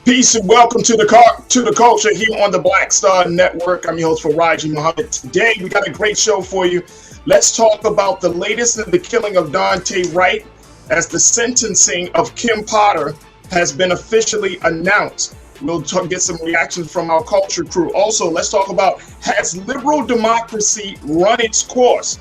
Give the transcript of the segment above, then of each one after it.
Peace and welcome to the culture here on the Black Star Network. I'm your host Farajii Muhammad. Today we got a great show for you. Let's talk about the latest in the killing of Daunte Wright, as the sentencing of Kim Potter has been officially announced. We'll get some reactions from our culture crew. Also, let's talk about, has liberal democracy run its course?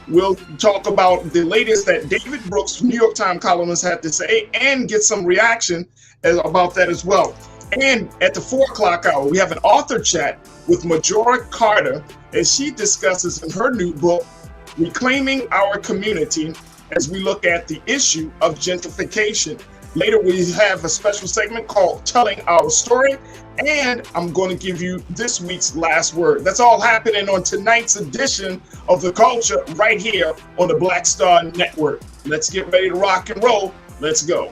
We'll talk about the latest that David Brooks, New York Times columnist, had to say, and get some reaction about that as well. And at the 4 o'clock hour, we have an author chat with Majora Carter as she discusses in her new book, Reclaiming Our Community, as we look at the issue of gentrification. Later, we have a special segment called Telling Our Story, and I'm going to give you this week's last word. That's all happening on tonight's edition of The Culture right here on the Black Star Network. Let's get ready to rock and roll. Let's go.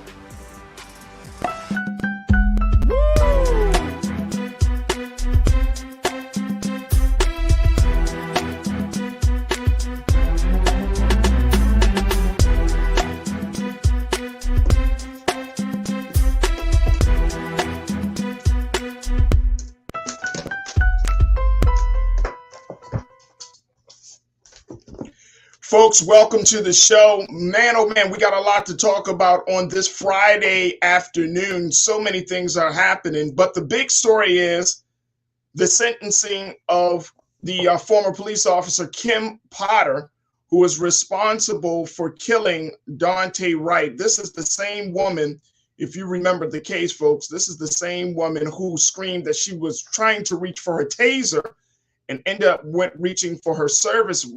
Folks, welcome to the show. Man, oh man, we got a lot to talk about on this Friday afternoon. So many things are happening, but the big story is the sentencing of the former police officer Kim Potter, who was responsible for killing Daunte Wright. This is the same woman, if you remember the case, folks, this is the same woman who screamed that she was trying to reach for her taser and ended up reaching for her service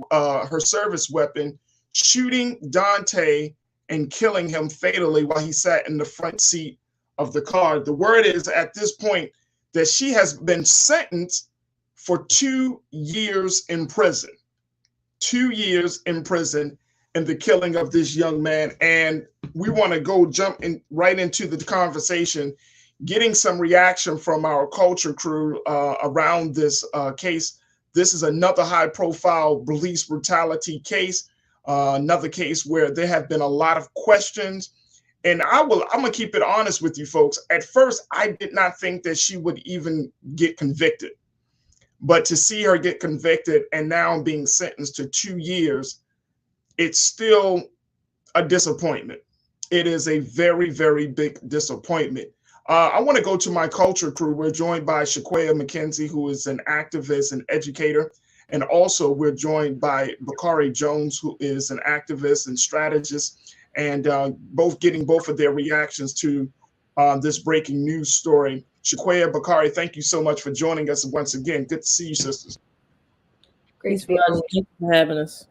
weapon, shooting Daunte and killing him fatally while he sat in the front seat of the car. The word is at this point that she has been sentenced for 2 years in prison. 2 years in prison in the killing of this young man. And we want to jump right into the conversation, getting some reaction from our culture crew around this case. This is another high-profile police brutality case, another case where there have been a lot of questions. And I'm gonna keep it honest with you folks. At first, I did not think that she would even get convicted. But to see her get convicted and now being sentenced to 2 years, it's still a disappointment. It is a very, very big disappointment. I want to go to my culture crew. We're joined by Shaquia McKenzie, who is an activist and educator. And also we're joined by Bakari Jones, who is an activist and strategist, and getting both of their reactions to this breaking news story. Shaquia, Bakari, thank you so much for joining us once again. Good to see you, sisters. Great to be on. Thank you for having us.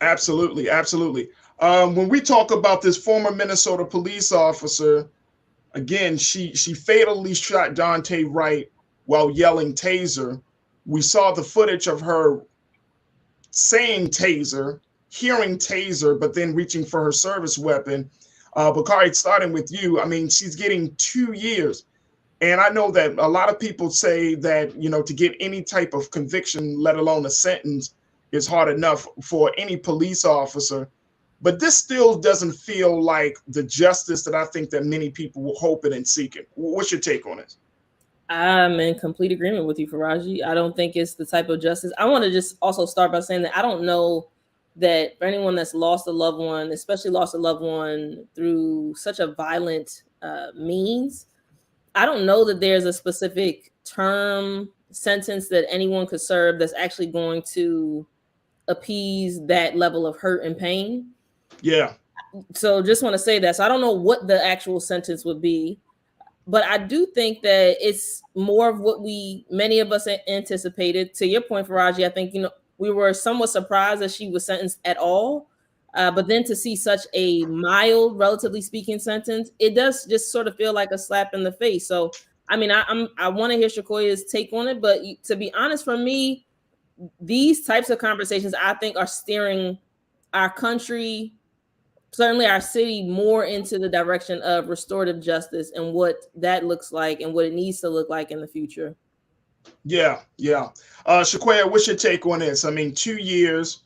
Absolutely, absolutely. When we talk about this former Minnesota police officer, again, she fatally shot Daunte Wright while yelling taser. We saw the footage of her saying taser, hearing taser, but then reaching for her service weapon. Bakari, starting with you, I mean, she's getting 2 years. And I know that a lot of people say that, to get any type of conviction, let alone a sentence, is hard enough for any police officer. But this still doesn't feel like the justice that I think that many people were hoping and seeking. What's your take on it? I'm in complete agreement with you, Farajii. I don't think it's the type of justice. I want to just also start by saying that I don't know that for anyone that's lost a loved one, especially lost a loved one through such a violent means, I don't know that there's a specific term sentence that anyone could serve that's actually going to appease that level of hurt and pain. Yeah. So just want to say that. So I don't know what the actual sentence would be, but I do think that it's more of what many of us anticipated. To your point, Farajii, I think, we were somewhat surprised that she was sentenced at all. But then to see such a mild, relatively speaking, sentence, it does just sort of feel like a slap in the face. So, I mean, I want to hear Shakoya's take on it, but to be honest, for me, these types of conversations, I think, are steering our country, certainly our city, more into the direction of restorative justice and what that looks like and what it needs to look like in the future. Yeah. Shaquia, what's your take on this? I mean, 2 years.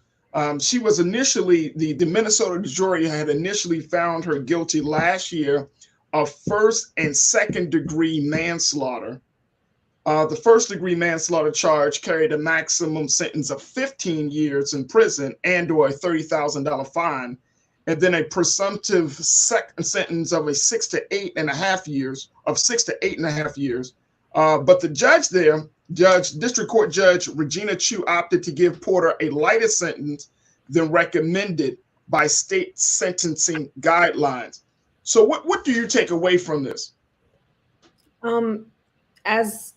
She was initially, the Minnesota jury had initially found her guilty last year of first and second degree manslaughter. The first degree manslaughter charge carried a maximum sentence of 15 years in prison and or a $30,000 fine, and then a presumptive second sentence of 6 to 8.5 years, but the judge there, District Court Judge Regina Chu, opted to give Porter a lighter sentence than recommended by state sentencing guidelines. So what do you take away from this? As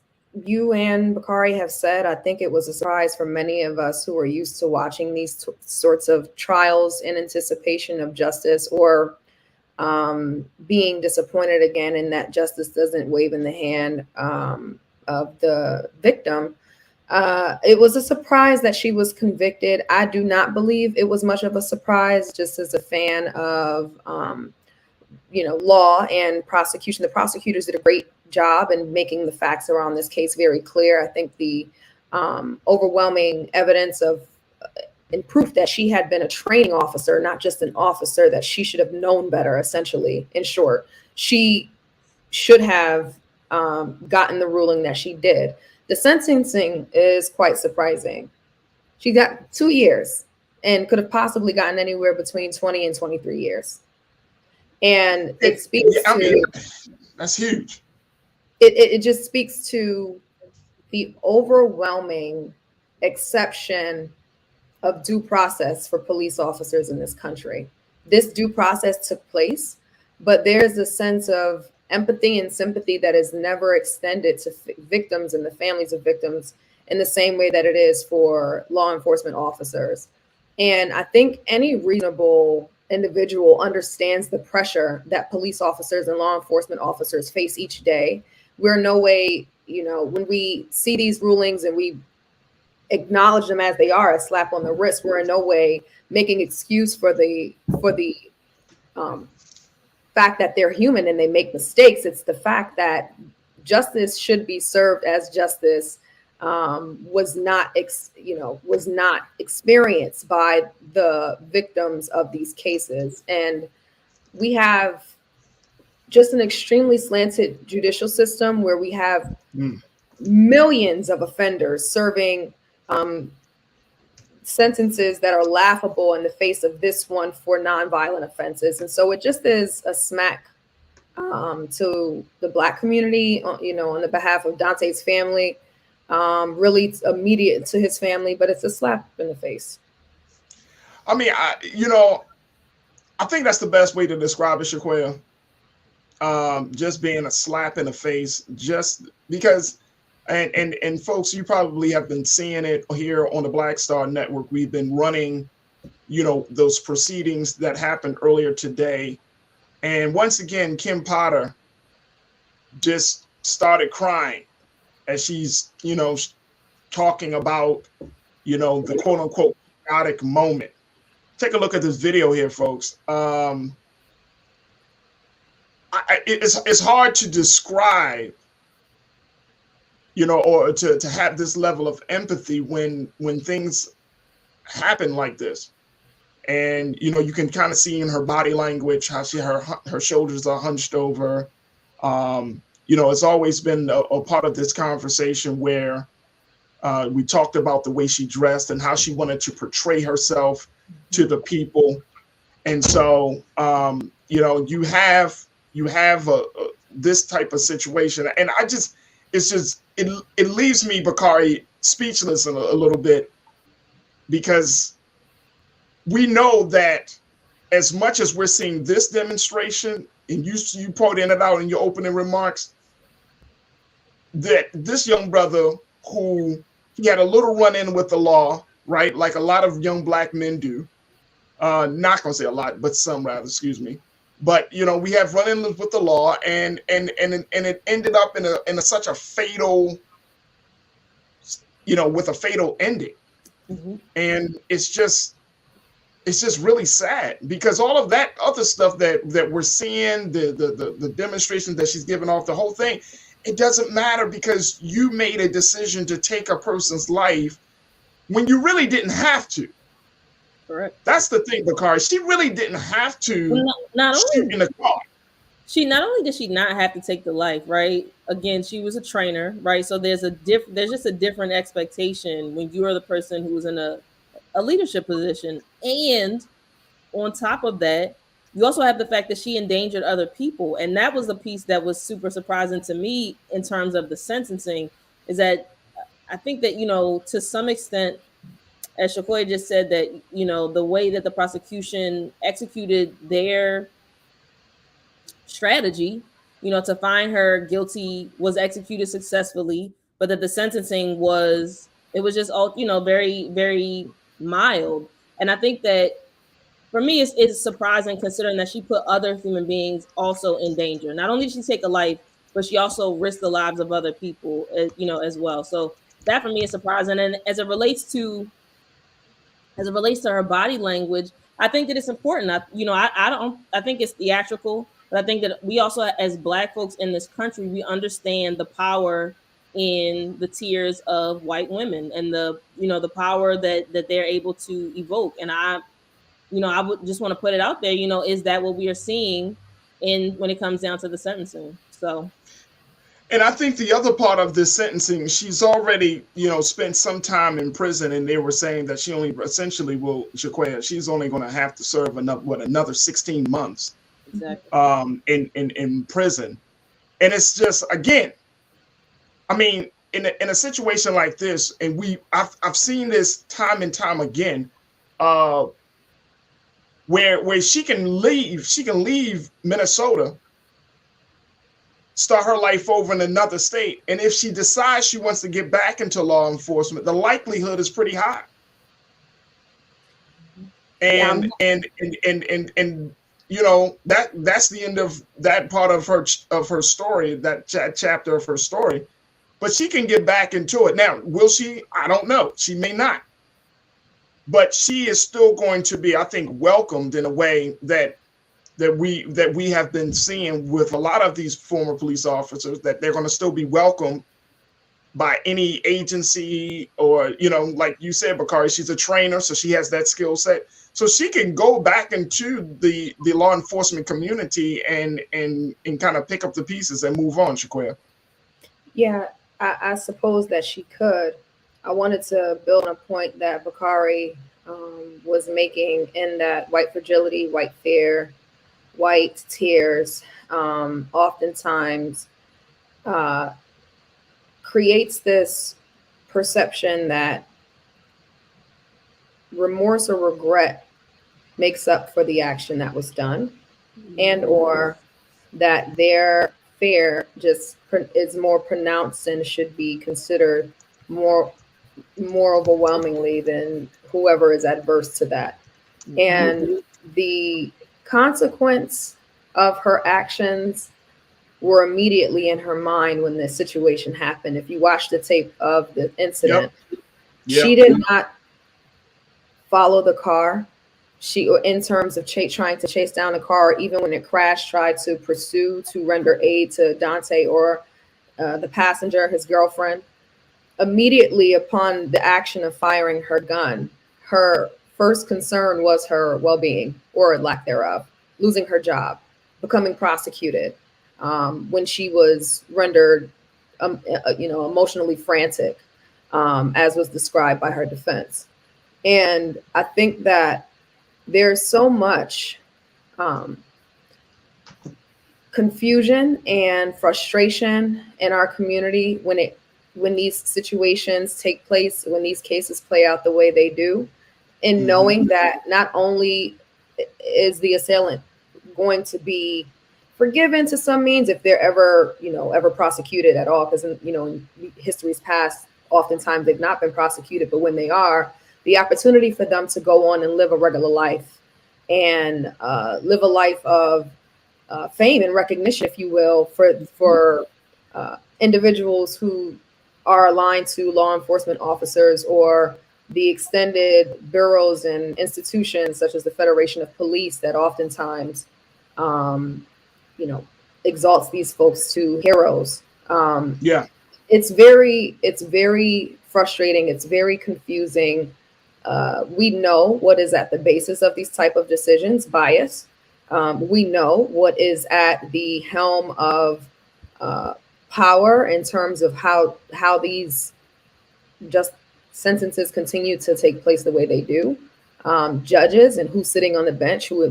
you and Bakari have said, I think it was a surprise for many of us who are used to watching these sorts of trials in anticipation of justice, or being disappointed again in that justice doesn't wave in the hand of the victim. It was a surprise that she was convicted. I do not believe it was much of a surprise, just as a fan of law and prosecution. The prosecutors did a great job in making the facts around this case very clear. I think the overwhelming evidence of and proof that she had been a training officer, not just an officer, that she should have known better, essentially. In short, she should have gotten the ruling that she did. The sentencing is quite surprising. She got 2 years and could have possibly gotten anywhere between 20 and 23 years. And it speaks to, that's huge. It just speaks to the overwhelming exception of due process for police officers in this country. This due process took place, but there's a sense of empathy and sympathy that is never extended to victims and the families of victims in the same way that it is for law enforcement officers. And I think any reasonable individual understands the pressure that police officers and law enforcement officers face each day. We're no way, when we see these rulings and we acknowledge them as they are, a slap on the wrist, we're in no way making excuse for the fact that they're human and they make mistakes. It's the fact that justice should be served as justice was not experienced by the victims of these cases. And we have just an extremely slanted judicial system where we have millions of offenders serving sentences that are laughable in the face of this one for nonviolent offenses. And so it just is a smack to the Black community, on the behalf of Dante's family, really immediate to his family, but it's a slap in the face. I mean, I think that's the best way to describe it, Shaquille. Just being a slap in the face, just because. And folks, you probably have been seeing it here on the Black Star Network. We've been running, those proceedings that happened earlier today. And once again, Kim Potter just started crying as she's, talking about, the quote unquote chaotic moment. Take a look at this video here, folks. It's hard to describe, or to have this level of empathy when things happen like this. And, you can kind of see in her body language how her shoulders are hunched over. It's always been a part of this conversation where we talked about the way she dressed and how she wanted to portray herself to the people. And so, you have this type of situation. And it leaves me, Bakari, speechless a little bit, because we know that as much as we're seeing this demonstration, and you pointed it out in your opening remarks, that this young brother, who he had a little run-in with the law, right, like a lot of young Black men do, not gonna say a lot, but some rather, excuse me. But we have run-ins with the law, and it ended up in such a fatal, with a fatal ending. Mm-hmm. And it's just really sad, because all of that other stuff that we're seeing, the demonstration that she's giving off, the whole thing, it doesn't matter, because you made a decision to take a person's life when you really didn't have to. Correct. That's the thing, Bakari. She really didn't have to shoot in the car. she not only did she not have to take the life, right? Again, she was a trainer, right? So there's just a different expectation when you are the person who's in a leadership position. And on top of that, you also have the fact that she endangered other people. And that was the piece that was super surprising to me in terms of the sentencing, is that I think that, to some extent, as Shakoya just said, that, the way that the prosecution executed their strategy, to find her guilty was executed successfully, but that the sentencing it was just all, very, very mild. And I think that for me, it's surprising considering that she put other human beings also in danger. Not only did she take a life, but she also risked the lives of other people, as well. So that for me is surprising. And as it relates to her body language, I think that it's important. I think it's theatrical, but I think that we also, as Black folks in this country, we understand the power in the tears of white women and the power that they're able to evoke. And I would just want to put it out there, is that what we are seeing when it comes down to the sentencing? So. And I think the other part of this sentencing, she's already, spent some time in prison, and they were saying that she only essentially she's only going to have to serve another 16 months Exactly. in prison. And it's just, again, I mean, in a situation like this, and I've seen this time and time again, where she can leave Minnesota, start her life over in another state, and if she decides she wants to get back into law enforcement, the likelihood is pretty high. And that's the end of that part of her story, that chapter of her story. But she can get back into it. Now, will she? I don't know. She may not. But she is still going to be, I think, welcomed in a way that we have been seeing with a lot of these former police officers, that they're going to still be welcomed by any agency, or, like you said, Bakari, she's a trainer, so she has that skill set. So she can go back into the law enforcement community and kind of pick up the pieces and move on, Shakoya. Yeah, I suppose that she could. I wanted to build on a point that Bakari was making, in that white fragility, white fear, white tears oftentimes creates this perception that remorse or regret makes up for the action that was done, and or that their fear just is more pronounced and should be considered more overwhelmingly than whoever is adverse to that. And the consequence of her actions were immediately in her mind when this situation happened. If you watch the tape of the incident, she did not follow the car. She, in terms of trying to chase down the car, even when it crashed, tried to pursue to render aid to Dante or the passenger, his girlfriend. Immediately upon the action of firing her gun, her first concern was her well-being, or lack thereof, losing her job, becoming prosecuted, when she was rendered, emotionally frantic, as was described by her defense. And I think that there's so much confusion and frustration in our community when these situations take place, when these cases play out the way they do, in knowing that not only is the assailant going to be forgiven to some means, if they're ever prosecuted at all, because in history's past, oftentimes they've not been prosecuted, but when they are, the opportunity for them to go on and live a regular life and live a life of fame and recognition, if you will, for individuals who are aligned to law enforcement officers or the extended bureaus and institutions such as the Federation of Police that oftentimes, exalts these folks to heroes. It's very frustrating. It's very confusing. We know what is at the basis of these type of decisions: bias. We know what is at the helm of power in terms of how these just sentences continue to take place the way they do. Judges and who's sitting on the bench, who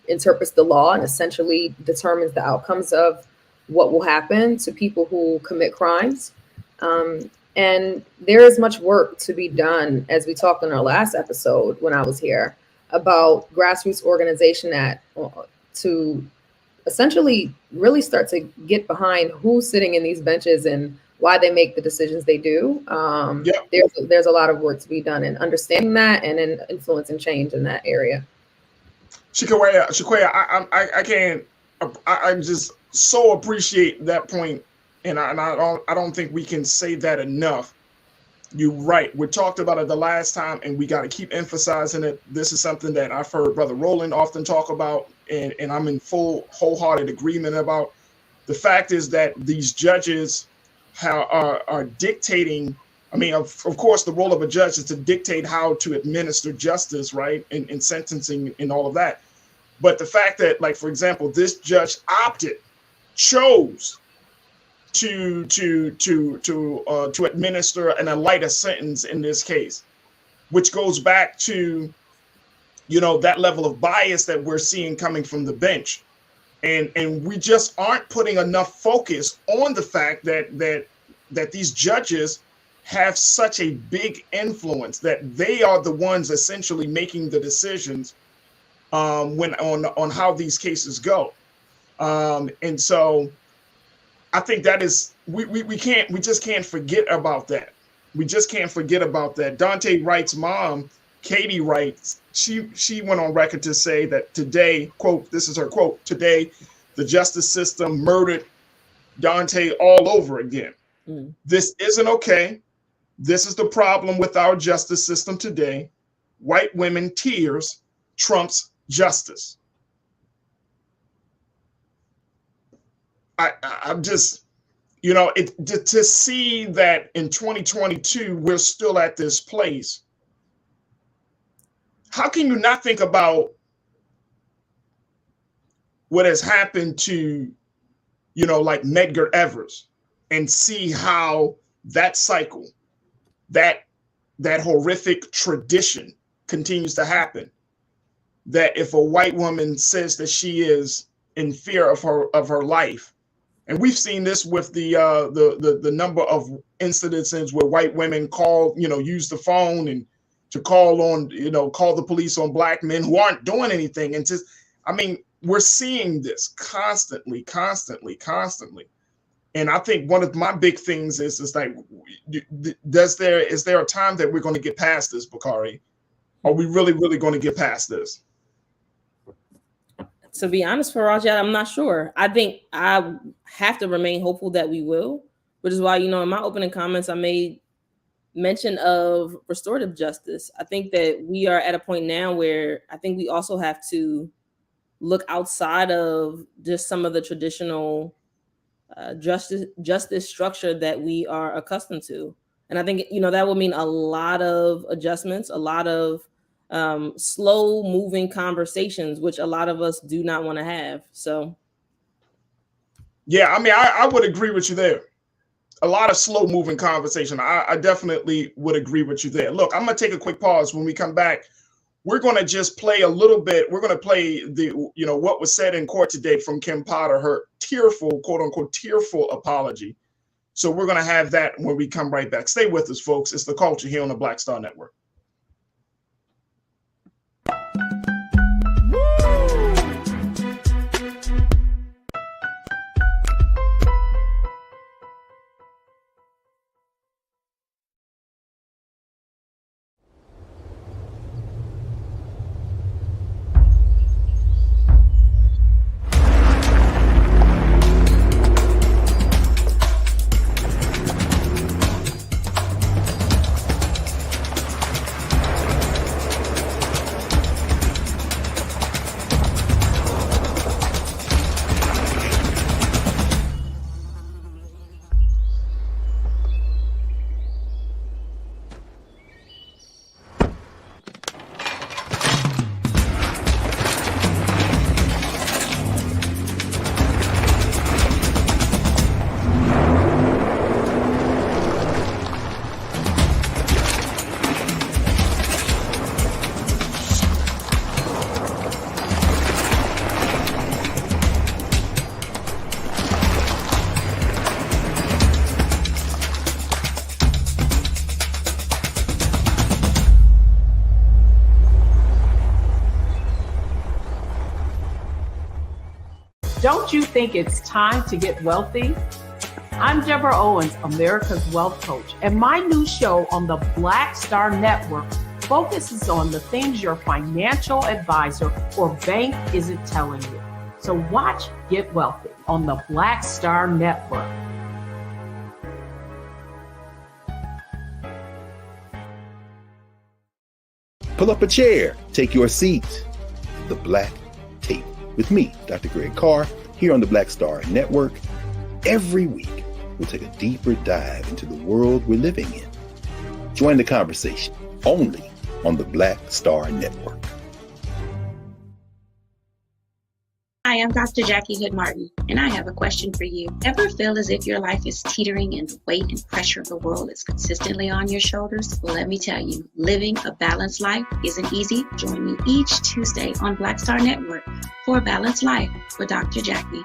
interprets the law and essentially determines the outcomes of what will happen to people who commit crimes. And there is much work to be done, as we talked in our last episode when I was here, about grassroots organization to essentially really start to get behind who's sitting in these benches and why they make the decisions they do. There's a lot of work to be done in understanding that and in influencing change in that area. Shaquaya, I just so appreciate that point, and I don't think we can say that enough. You're right. We talked about it the last time, and we got to keep emphasizing it. This is something that I've heard Brother Roland often talk about, and I'm in full wholehearted agreement about. The fact is that these judges are dictating. I mean, of course, the role of a judge is to dictate how to administer justice, right, in sentencing and all of that. But the fact that, like, for example, this judge chose to administer a lighter sentence in this case, which goes back to, that level of bias that we're seeing coming from the bench. And we just aren't putting enough focus on the fact that these judges have such a big influence, that they are the ones essentially making the decisions on how these cases go. And so I think that is, we just can't forget about that. We just can't forget about that. Dante Wright's mom, Katie Wright, she went on record to say that today, quote, this is her quote, today the justice system murdered Dante all over again. This isn't okay. This is the problem with our justice system today. White women tears trumps justice. I'm just, to see that in 2022, we're still at this place. How can you not think about what has happened to, like Medgar Evers, and see how that cycle, that horrific tradition continues to happen? That if a white woman says that she is in fear of her life, and we've seen this with the number of incidences where white women use the phone and to call the police on black men who aren't doing anything. And we're seeing this constantly. And I think one of my big things is like, is there a time that we're going to get past this, Bakari? Are we really, really going to get past this? To be honest, Farajii, I'm not sure. I think I have to remain hopeful that we will, which is why, in my opening comments, I made mention of restorative justice. I think that we are at a point now where I think we also have to look outside of just some of the traditional justice structure that we are accustomed to. And I think, that will mean a lot of adjustments, a lot of slow moving conversations, which a lot of us do not want to have. So yeah, I would agree with you there. A lot of slow moving conversation. I definitely would agree with you there. Look, I'm gonna take a quick pause. When we come back, we're gonna just play a little bit. We're gonna play the what was said in court today from Kim Potter, her tearful, quote unquote, tearful apology. So we're gonna have that when we come right back. Stay with us, folks. It's The Culture here on the Black Star Network. Don't you think it's time to get wealthy? I'm Deborah Owens, America's Wealth Coach, and my new show on the Black Star Network focuses on the things your financial advisor or bank isn't telling you. So watch Get Wealthy on the Black Star Network. Pull up a chair, take your seat. The Black Tape with me, Dr. Greg Carr, here on the Black Star Network. Every week, we'll take a deeper dive into the world we're living in. Join the conversation only on the Black Star Network. Hi, I'm Dr. Jackie Hood Martin, and I have a question for you. Ever feel as if your life is teetering and the weight and pressure of the world is consistently on your shoulders? Well, let me tell you, living a balanced life isn't easy. Join me each Tuesday on Black Star Network for a Balanced Life with Dr. Jackie.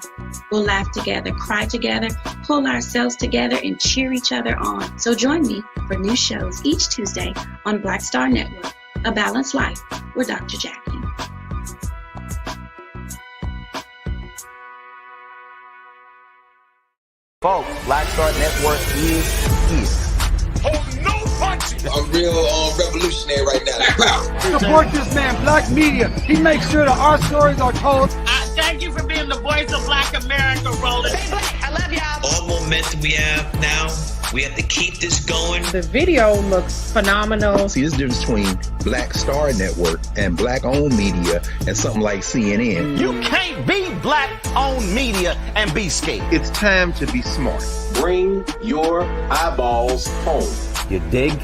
We'll laugh together, cry together, pull ourselves together, and cheer each other on. So join me for new shows each Tuesday on Black Star Network, A Balanced Life with Dr. Jackie. Folks, Black Star Network is here. Oh, no punches! I'm real revolutionary right now. Support this man, Black Media. He makes sure that our stories are told. Thank you for being the voice of Black America, Roland. Stay black. I love y'all. All momentum we have now, we have to keep this going. The video looks phenomenal. See, there's a difference between Black Star Network and Black-owned media and something like CNN. You can't be Black-owned media and be scared. It's time to be smart. Bring your eyeballs home. You dig?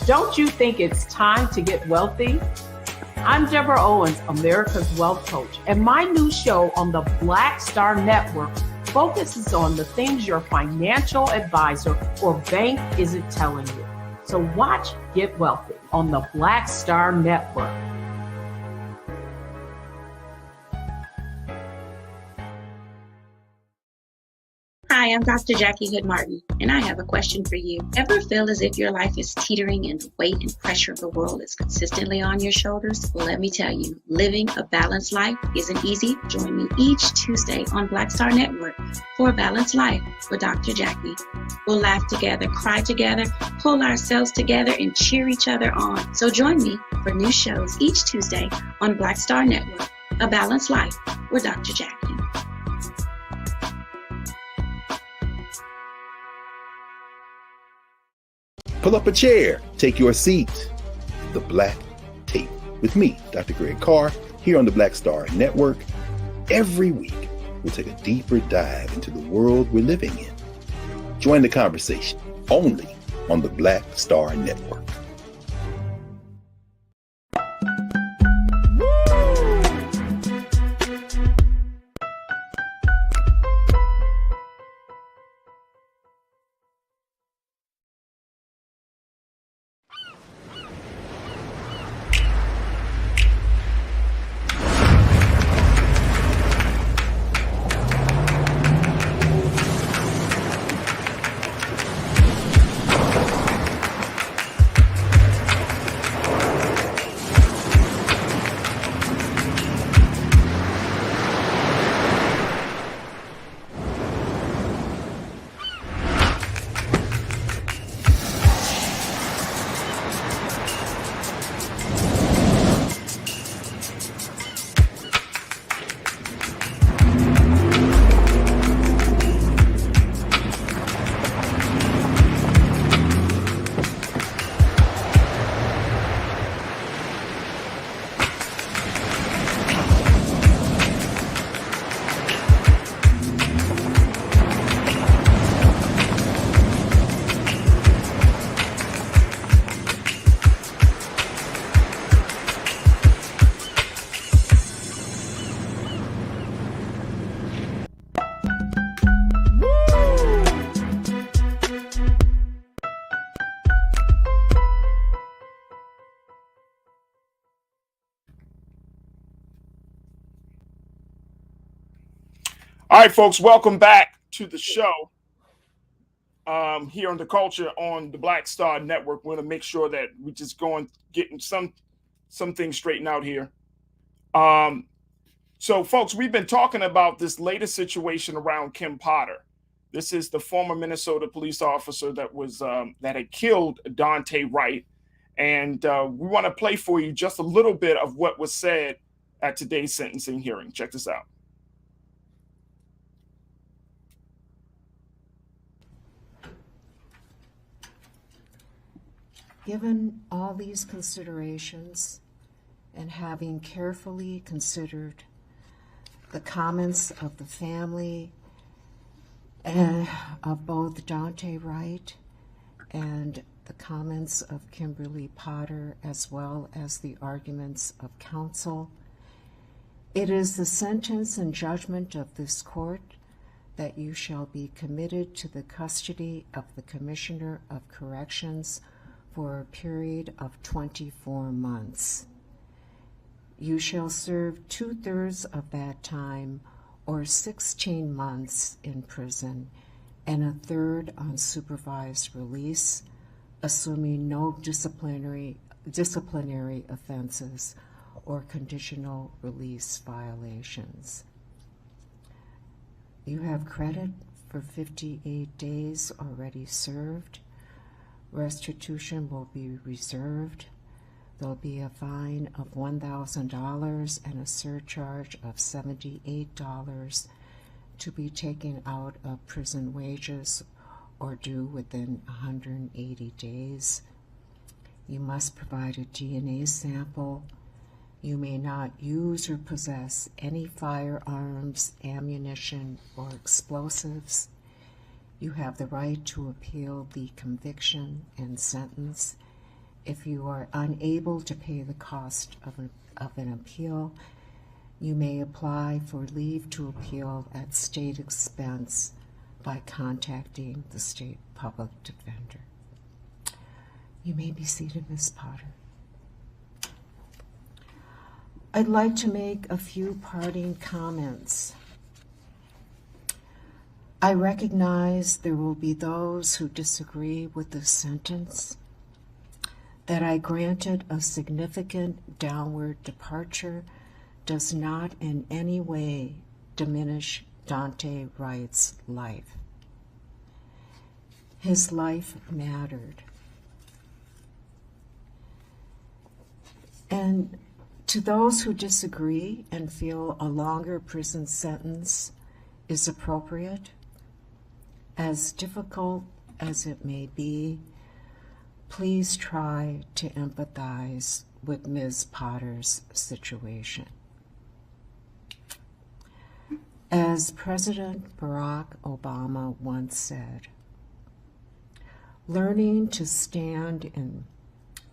Don't you think it's time to get wealthy? I'm Deborah Owens, America's Wealth Coach, and my new show on the Black Star Network focuses on the things your financial advisor or bank isn't telling you. So watch Get Wealthy on the Black Star Network. Hi, I'm Dr. Jackie Hood Martin, and I have a question for you. Ever feel as if your life is teetering and the weight and pressure of the world is consistently on your shoulders? Well, let me tell you, living a balanced life isn't easy. Join me each Tuesday on Black Star Network for a Balanced Life with Dr. Jackie. We'll laugh together, cry together, pull ourselves together, and cheer each other on. So join me for new shows each Tuesday on Black Star Network, A Balanced Life with Dr. Jackie. Pull up a chair, take your seat. The Black Tape with me, Dr. Greg Carr, here on the Black Star Network. Every week, we'll take a deeper dive into the world we're living in. Join the conversation only on the Black Star Network. All right, folks, welcome back to the show here on The Culture on the Black Star Network. We're going to make sure that we just getting some things straightened out here. So, folks, we've been talking about this latest situation around Kim Potter. This is the former Minnesota police officer that had killed Daunte Wright. And we want to play for you just a little bit of what was said at today's sentencing hearing. Check this out. Given all these considerations and having carefully considered the comments of the family and of both Daunte Wright and the comments of Kimberly Potter, as well as the arguments of counsel, it is the sentence and judgment of this court that you shall be committed to the custody of the Commissioner of Corrections for a period of 24 months. You shall serve 2/3 of that time, or 16 months in prison, and 1/3 on supervised release, assuming no disciplinary offenses or conditional release violations. You have credit for 58 days already served. Restitution will be reserved. There'll be a fine of $1,000 and a surcharge of $78 to be taken out of prison wages or due within 180 days. You must provide a DNA sample. You may not use or possess any firearms, ammunition, or explosives. You have the right to appeal the conviction and sentence. If you are unable to pay the cost of an appeal, You may apply for leave to appeal at state expense by contacting the state public defender. You may be seated, Ms. Potter. I'd like to make a few parting comments. I recognize there will be those who disagree with this sentence, that I granted a significant downward departure does not in any way diminish Daunte Wright's life. His life mattered. And to those who disagree and feel a longer prison sentence is appropriate, as difficult as it may be, please try to empathize with Ms. Potter's situation. As President Barack Obama once said, learning to stand in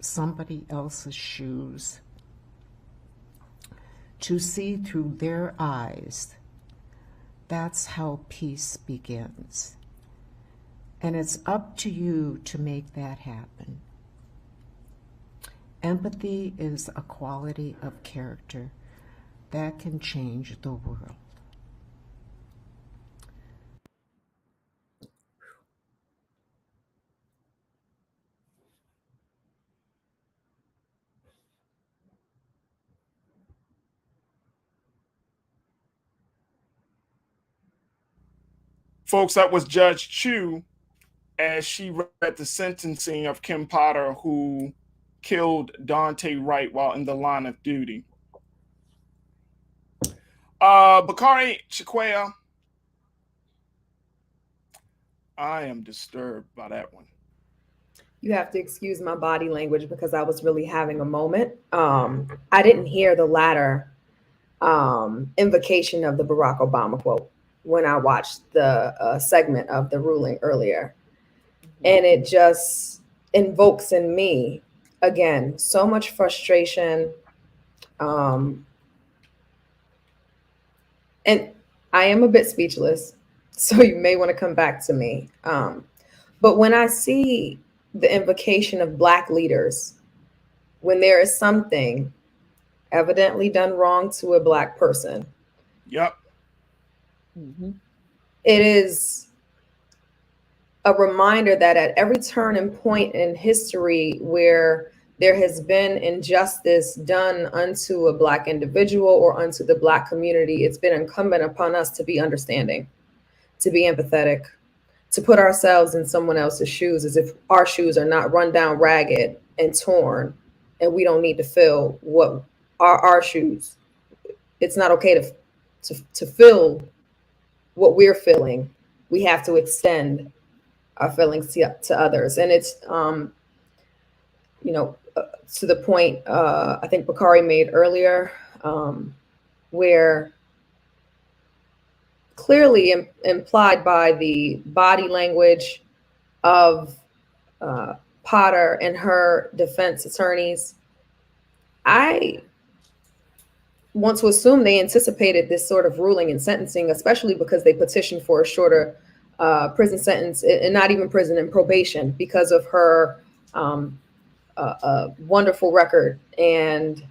somebody else's shoes, to see through their eyes, that's how peace begins. And it's up to you to make that happen. Empathy is a quality of character that can change the world. Folks, that was Judge Chu as she read the sentencing of Kim Potter, who killed Daunte Wright while in the line of duty. Bakari Chikwaya, I am disturbed by that one. You have to excuse my body language because I was really having a moment. I didn't hear the latter invocation of the Barack Obama quote when I watched the segment of the ruling earlier. And it just invokes in me, again, so much frustration. And I am a bit speechless, so you may want to come back to me. But when I see the invocation of Black leaders, when there is something evidently done wrong to a Black person, yep, it is a reminder that at every turn and point in history where there has been injustice done unto a Black individual or unto the Black community, it's been incumbent upon us to be understanding, to be empathetic, to put ourselves in someone else's shoes as if our shoes are not run down ragged and torn, and we don't need to feel what are our shoes. It's not okay to feel what we're feeling. We have to extend our feelings to others. And it's, to the point I think Bakari made earlier, where clearly implied by the body language of Potter and her defense attorneys, I want to assume they anticipated this sort of ruling and sentencing, especially because they petitioned for a shorter prison sentence, and not even prison and probation, because of her wonderful record and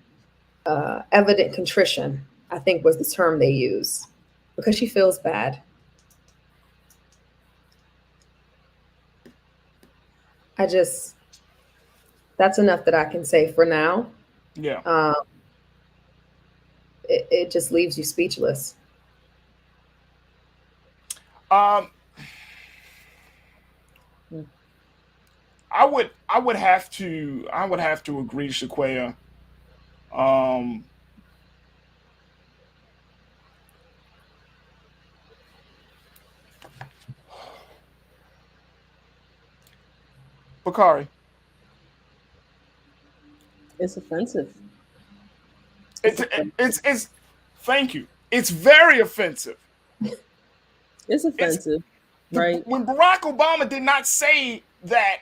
evident contrition, I think was the term they used, because she feels bad. That's enough that I can say for now. Yeah. It just leaves you speechless. I would have to agree, Shaquaya. Bakari. It's offensive. It's thank you. It's very offensive. It's offensive, right? When Barack Obama did not say that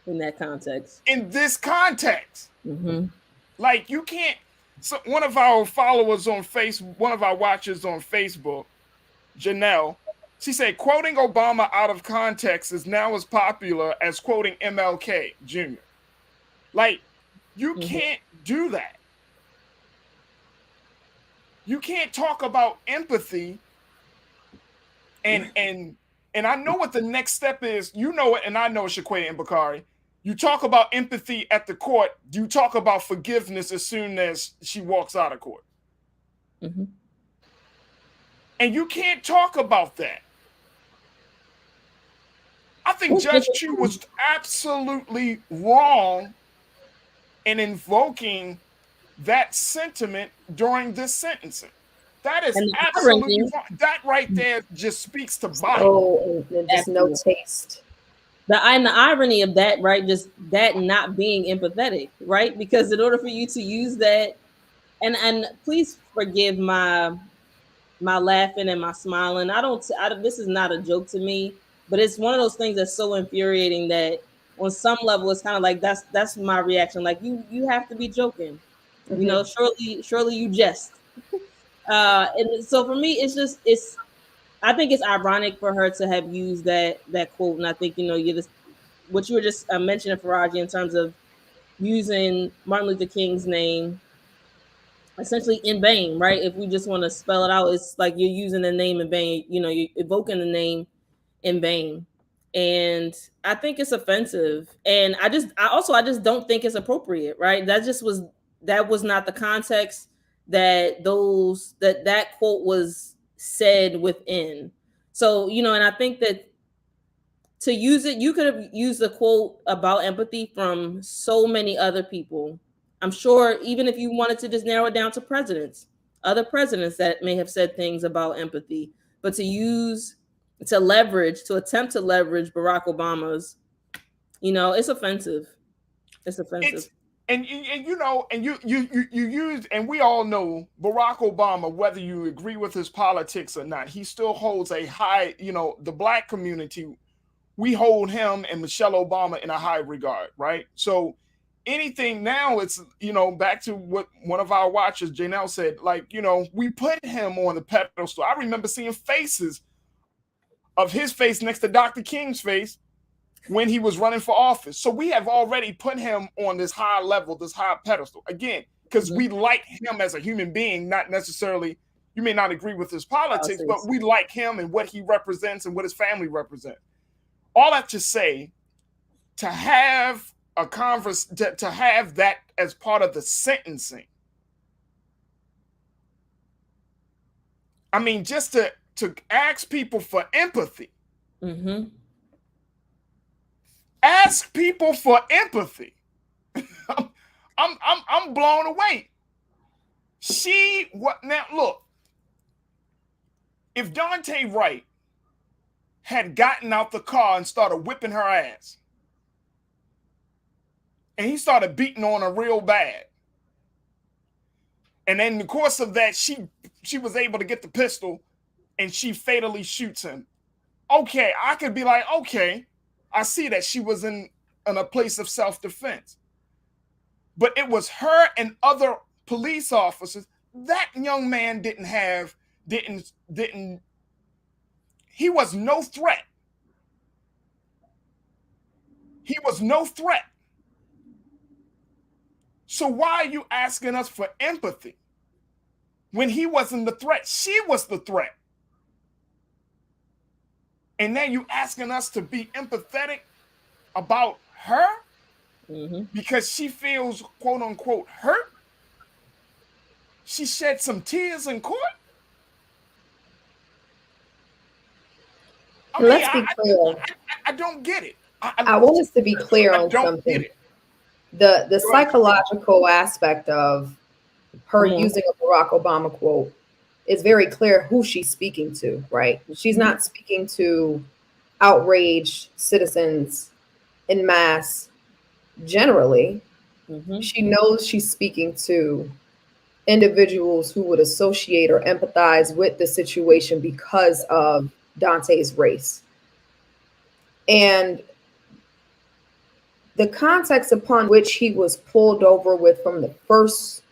in that context, in this context, like you can't. So one of our followers on Facebook, one of our watchers on Facebook, Janelle, she said, quoting Obama out of context is now as popular as quoting MLK Jr. Like, you can't do that. You can't talk about empathy and I know what the next step is. You know it, and I know it, Shaquay and Bakari. You talk about empathy at the court. You talk about forgiveness as soon as she walks out of court. Mm-hmm. And you can't talk about that. I think Judge Chu was absolutely wrong in invoking that sentiment during this sentencing. That is absolutely wrong. That right there just speaks to bias. Oh, and just no taste. The irony of that, right? Just that not being empathetic, right? Because in order for you to use that, and please forgive my laughing and my smiling. This is not a joke to me, but it's one of those things that's so infuriating that on some level it's kind of like that's my reaction. Like you have to be joking, you know. Surely you jest. And so for me, it's. I think it's ironic for her to have used that quote, and I think what you were just mentioning, Farajii, in terms of using Martin Luther King's name essentially in vain, right? If we just want to spell it out, it's like you're using the name in vain. You're evoking the name in vain, and I think it's offensive. And I just don't think it's appropriate, right? That was not the context that that quote was said within. So, and I think that to use it, you could have used a quote about empathy from so many other people. I'm sure even if you wanted to just narrow it down to other presidents that may have said things about empathy, but to attempt to leverage Barack Obama's, it's offensive. It's offensive. And you use, and we all know Barack Obama, whether you agree with his politics or not, he still holds a high, the Black community, we hold him and Michelle Obama in a high regard, right? So anything now, it's, back to what one of our watchers, Janelle, said, like, we put him on the pedestal. I remember seeing faces of his face next to Dr. King's face when he was running for office. So we have already put him on this high level, this high pedestal, again, because we like him as a human being, not necessarily, you may not agree with his politics, but we like him and what he represents and what his family represents. All that to say, to have a to have that as part of the sentencing, I mean, just to ask people for empathy. Mm-hmm. Ask people for empathy. I'm blown away. Now look, if Dante Wright had gotten out the car and started whipping her ass, and he started beating on her real bad, and in the course of that, she was able to get the pistol and she fatally shoots him. Okay, I could be like, okay, I see that she was in a place of self-defense. But it was her and other police officers. That young man he was no threat. He was no threat. So why are you asking us for empathy when he wasn't the threat? She was the threat. And then you asking us to be empathetic about her because she feels, quote unquote, hurt. She shed some tears in court. Let's be clear. I don't get it. I want us to be clear on something. The psychological aspect of her using a Barack Obama quote, it's very clear who she's speaking to, right? She's not speaking to outraged citizens en masse generally. She knows she's speaking to individuals who would associate or empathize with the situation because of Dante's race. And the context upon which he was pulled over with from the first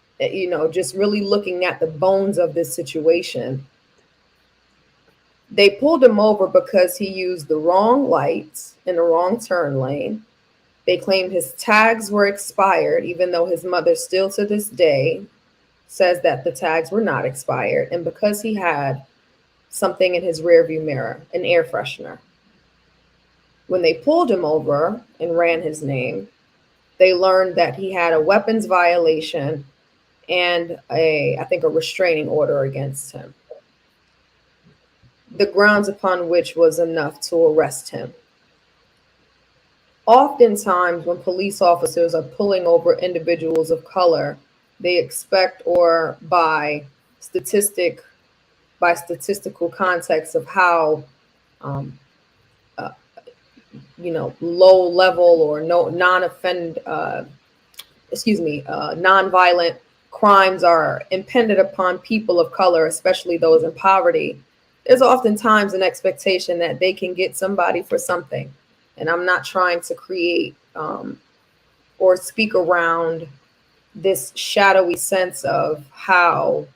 just really looking at the bones of this situation. They pulled him over because he used the wrong lights in the wrong turn lane. They claimed his tags were expired, even though his mother still to this day says that the tags were not expired. And because he had something in his rearview mirror, an air freshener. When they pulled him over and ran his name, they learned that he had a weapons violation and I think a restraining order against him. The grounds upon which was enough to arrest him. Oftentimes, when police officers are pulling over individuals of color, they expect, or by statistical context of how, low level or nonviolent crimes are impended upon people of color, especially those in poverty. There's oftentimes an expectation that they can get somebody for something. And I'm not trying to create or speak around this shadowy sense of how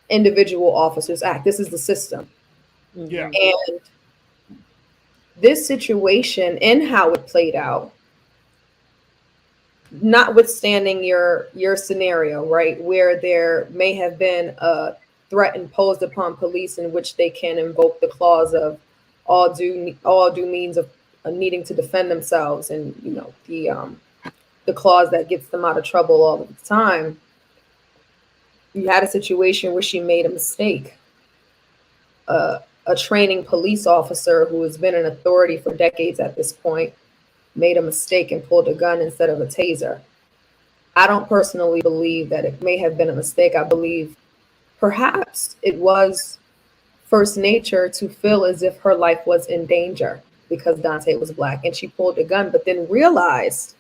individual officers act. This is the system. Yeah. And this situation and how it played out, notwithstanding your scenario, right, where there may have been a threat imposed upon police in which they can invoke the clause of all due means of needing to defend themselves, and the clause that gets them out of trouble all the time. You had a situation where she made a mistake. A training police officer who has been in authority for decades at this point made a mistake and pulled a gun instead of a taser. I don't personally believe that it may have been a mistake. I believe perhaps it was first nature to feel as if her life was in danger because Dante was Black, and she pulled a gun, but then realized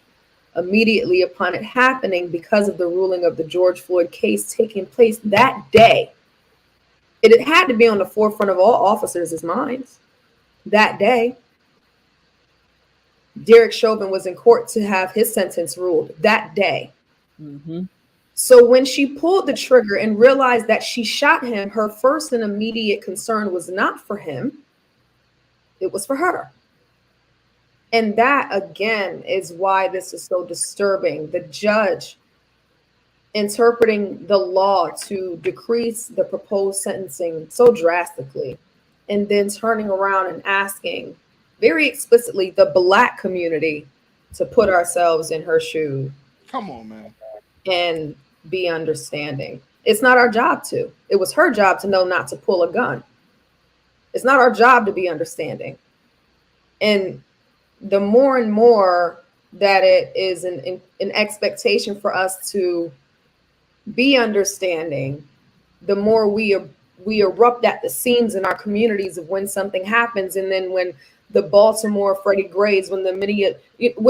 immediately upon it happening, because of the ruling of the George Floyd case taking place that day, it had to be on the forefront of all officers' minds that day. Derek Chauvin was in court to have his sentence ruled that day. Mm-hmm. So when she pulled the trigger and realized that she shot him, her first and immediate concern was not for him, it was for her. And that, again, is why this is so disturbing. The judge interpreting the law to decrease the proposed sentencing so drastically, and then turning around and asking very explicitly the Black community to put ourselves in her shoes. Come on, man. And be understanding. It's not our job to. It was her job to know not to pull a gun. It's not our job to be understanding. And the more and more that it is an expectation for us to be understanding, the more we erupt at the seams in our communities of when something happens. And then when the Baltimore Freddie Grays, when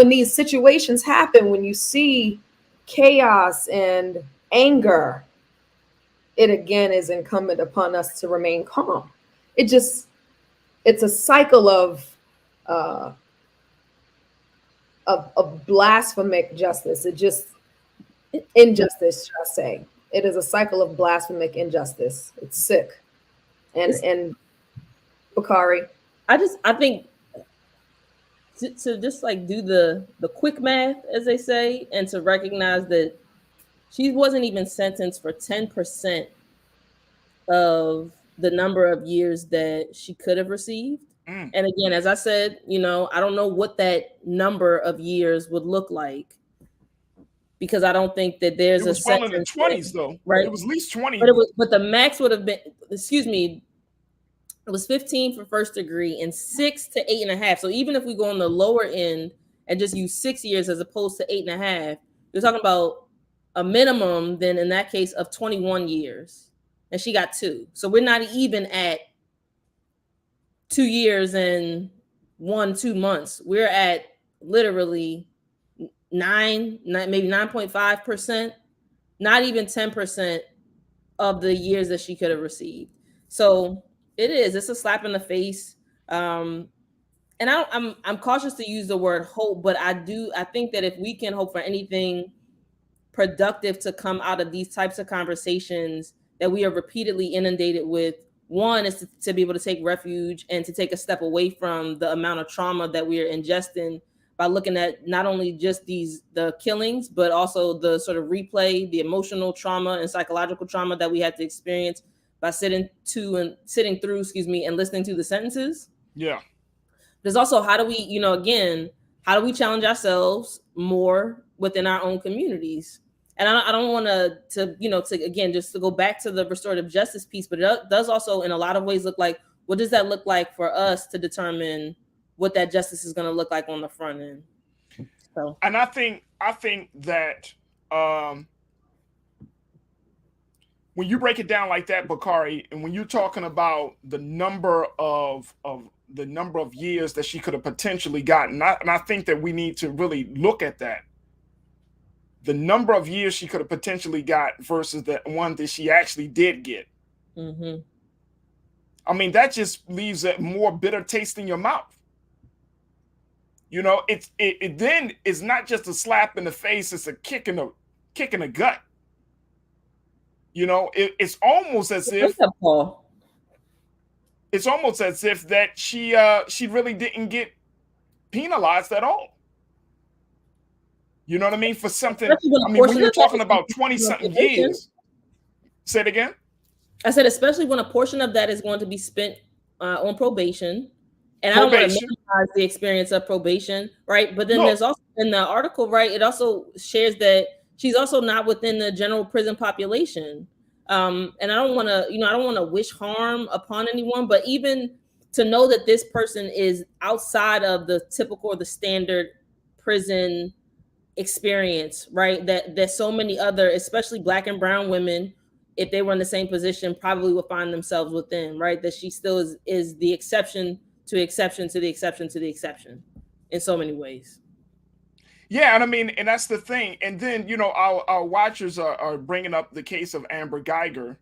these situations happen, when you see chaos and anger, it again is incumbent upon us to remain calm. It's a cycle of blasphemic justice. Injustice, should I say. It is a cycle of blasphemic injustice. It's sick. And Bakari. I think to just like do the quick math, as they say, and to recognize that she wasn't even sentenced for 10% of the number of years that she could have received. And again, as I said, I don't know what that number of years would look like, because I don't think that there's it was well in the 20s though, right? It was at least 20. But the max would have been, it was 15 for first degree and 6 to 8.5. So even if we go on the lower end and just use 6 years as opposed to 8.5, you're talking about a minimum then in that case of 21 years. And she got 2. So we're not even at 2 years and 2 months. We're at literally 9, maybe 9.5%, not even 10% of the years that she could have received. So it's a slap in the face. And I'm cautious to use the word hope, but I think that if we can hope for anything productive to come out of these types of conversations that we are repeatedly inundated with. One is to be able to take refuge and to take a step away from the amount of trauma that we are ingesting by looking at not only just the killings, but also the sort of replay, the emotional trauma and psychological trauma that we had to experience by sitting through, and listening to the sentences. Yeah. There's also how do we, again, how do we challenge ourselves more within our own communities? And I don't want to go back to the restorative justice piece, but it does also in a lot of ways look like, what does that look like for us to determine what that justice is going to look like on the front end? So, and I think that when you break it down like that, Bakari, and when you're talking about the number of years that she could have potentially gotten, and I think that we need to really look at that. The number of years she could have potentially got versus the one that she actually did get. Mm-hmm. I mean, that just leaves a more bitter taste in your mouth. It then is not just a slap in the face; it's a kick in the gut. It's almost as if that she really didn't get penalized at all. You know what I mean? For something, when you're talking about 20-something years, say it again. I said, especially when a portion of that is going to be spent on probation. And I don't want to minimize the experience of probation, right? But then there's also in the article, right? It also shares that she's also not within the general prison population. And I don't want to, wish harm upon anyone, but even to know that this person is outside of the typical or the standard prison experience, right? That so many other, especially Black and brown women, if they were in the same position, probably would find themselves within, right? That she still is the exception to exception to the exception to the exception in so many ways. Yeah, and that's the thing. And then, our watchers are bringing up the case of Amber Geiger,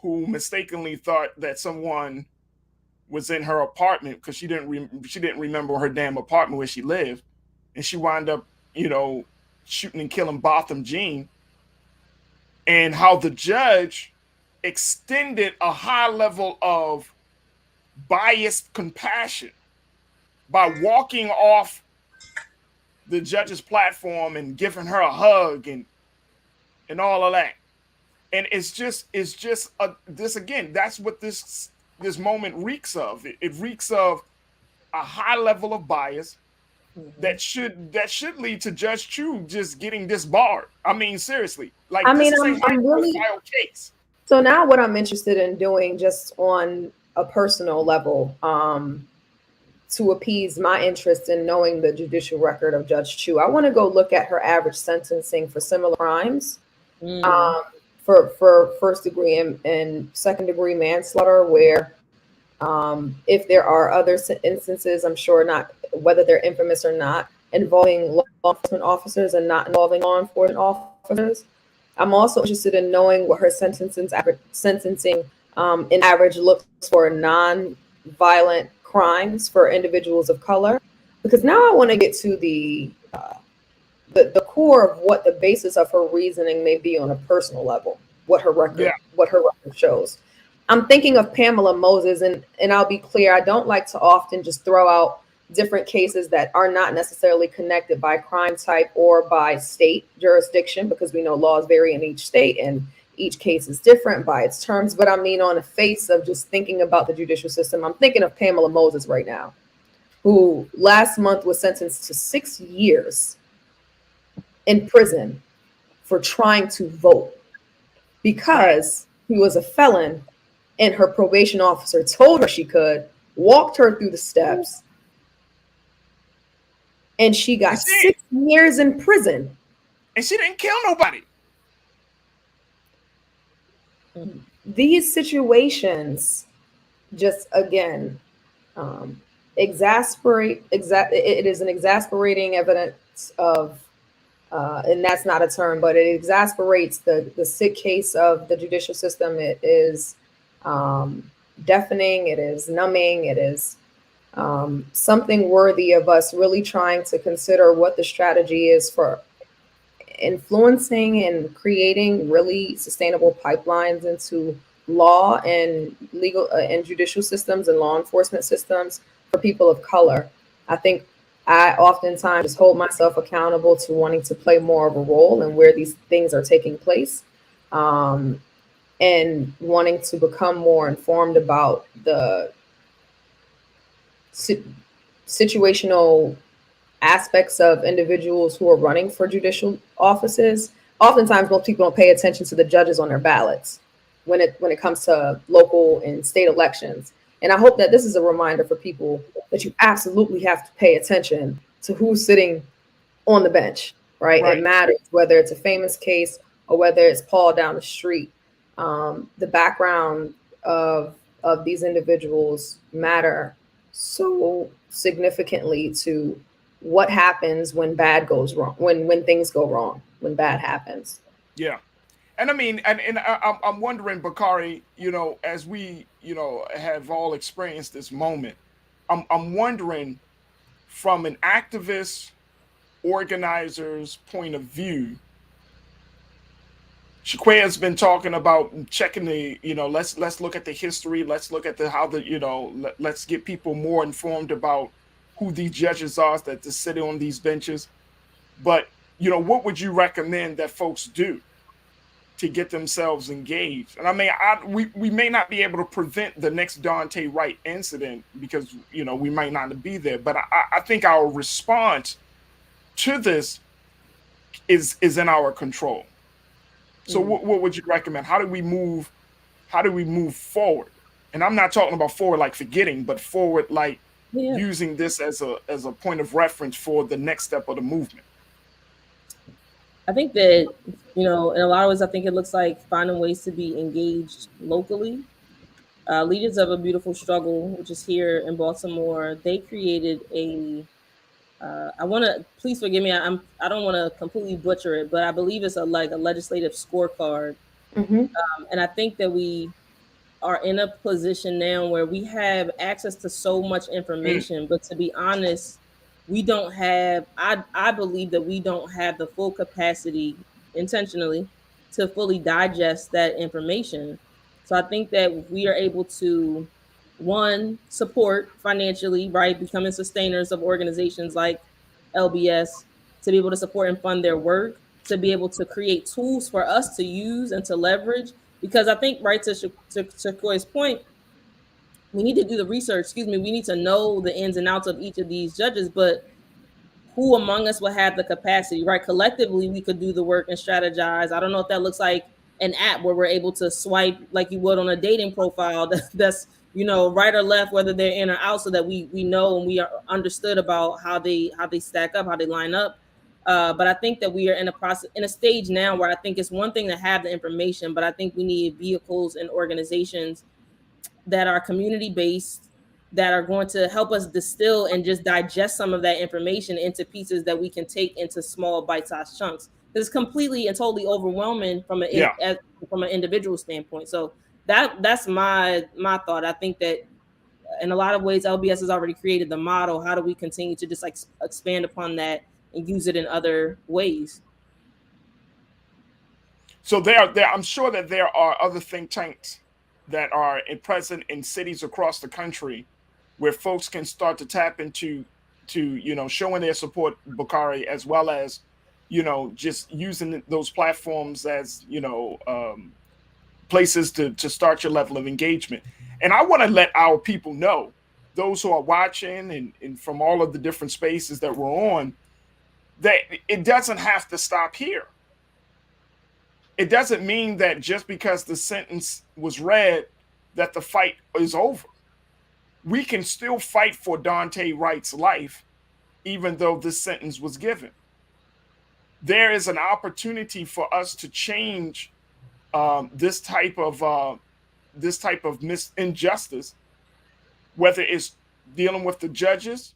who mistakenly thought that someone was in her apartment because she didn't remember her damn apartment where she lived, and she wound up, shooting and killing Botham Jean, and how the judge extended a high level of biased compassion by walking off the judge's platform and giving her a hug and all of that. And it's just this again, that's what this moment reeks of. It reeks of a high level of bias that should lead to Judge Chu just getting disbarred. I mean, seriously. Like, I'm really case. So now what I'm interested in doing, just on a personal level, to appease my interest in knowing the judicial record of Judge Chu, I want to go look at her average sentencing for similar crimes, for first degree and second degree manslaughter, where if there are other instances, I'm sure not, whether they're infamous or not, involving law enforcement officers and not involving law enforcement officers. I'm also interested in knowing what her sentencing in average looks for non-violent crimes for individuals of color, because now I want to get to the core of what the basis of her reasoning may be on a personal level, what her record shows. I'm thinking of Pamela Moses, and I'll be clear, I don't like to often just throw out different cases that are not necessarily connected by crime type or by state jurisdiction, because we know laws vary in each state and each case is different by its terms. But I mean, on the face of just thinking about the judicial system, I'm thinking of Pamela Moses right now, who last month was sentenced to 6 years in prison for trying to vote because he was a felon and her probation officer told her she could, walked her through the steps, and she got 6 years in prison. And she didn't kill nobody. These situations just, again, exasperate. It is an exasperating evidence of, and that's not a term, but it exasperates the sick case of the judicial system. It is deafening. It is numbing. It is something worthy of us really trying to consider what the strategy is for influencing and creating really sustainable pipelines into law and legal and judicial systems and law enforcement systems for people of color. I think I oftentimes hold myself accountable to wanting to play more of a role in where these things are taking place, and wanting to become more informed about the situational aspects of individuals who are running for judicial offices. Oftentimes, most people don't pay attention to the judges on their ballots when it comes to local and state elections. And I hope that this is a reminder for people that you absolutely have to pay attention to who's sitting on the bench, right? It matters whether it's a famous case or whether it's Paul down the street. The background of these individuals matter so significantly to what happens when bad goes wrong, when things go wrong, when bad happens. Yeah. And I mean, and I'm wondering, Bakari, as we, have all experienced this moment, I'm wondering from an activist organizer's point of view, Shaquia has been talking about checking the, let's look at the history. Let's look at let's get people more informed about who these judges are that to sit on these benches. But, what would you recommend that folks do to get themselves engaged? And I mean, we may not be able to prevent the next Dante Wright incident because, we might not be there. But I think our response to this is in our control. So what would you recommend? How do we move forward? And I'm not talking about forward like forgetting, but forward like using this as a point of reference for the next step of the movement. I think that, in a lot of ways, I think it looks like finding ways to be engaged locally. Leaders of a Beautiful Struggle, which is here in Baltimore, they created I want to, please forgive me, I don't want to completely butcher it, but I believe it's a legislative scorecard. And I think that we are in a position now where we have access to so much information, but to be honest, we don't have, I believe that we don't have the full capacity intentionally to fully digest that information. So I think that if we are able to, one, support financially, right, becoming sustainers of organizations like LBS, to be able to support and fund their work, to be able to create tools for us to use and to leverage. Because I think, right, to Shakoi's point, we need to do the research. We need to know the ins and outs of each of these judges, but who among us will have the capacity, right? Collectively, we could do the work and strategize. I don't know if that looks like an app where we're able to swipe like you would on a dating profile that's right or left, whether they're in or out, so that we know and we are understood about how they stack up, how they line up. But I think that we are in a stage now where I think it's one thing to have the information, but I think we need vehicles and organizations that are community-based, that are going to help us distill and just digest some of that information into pieces that we can take into small bite-sized chunks. It's completely and totally overwhelming from an individual standpoint. So that's my thought. I think that in a lot of ways, LBS has already created the model. How do we continue to just expand upon that and use it in other ways? So I'm sure that there are other think tanks that are present in cities across the country where folks can start to tap into showing their support, Bakari, as well as just using those platforms as places to start your level of engagement. And I want to let our people know, those who are watching and from all of the different spaces that we're on, that it doesn't have to stop here. It doesn't mean that just because the sentence was read that the fight is over. We can still fight for Dante Wright's life, even though this sentence was given. There is an opportunity for us to change this type of injustice, whether it's dealing with the judges,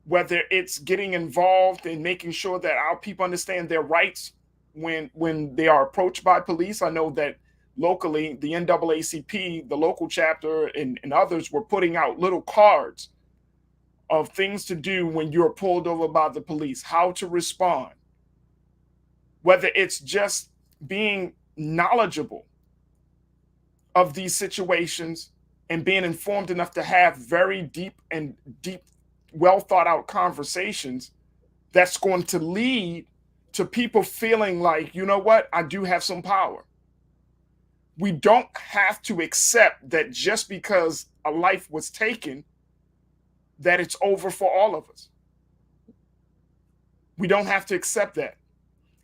whether it's getting involved in making sure that our people understand their rights when they are approached by police. I know that locally, the NAACP, the local chapter, and others were putting out little cards of things to do when you're pulled over by the police, how to respond. whether it's just being knowledgeable of these situations and being informed enough to have very deep, well thought out conversations that's going to lead to people feeling like, you know what, I do have some power. We don't have to accept that just because a life was taken, that it's over for all of us. We don't have to accept that.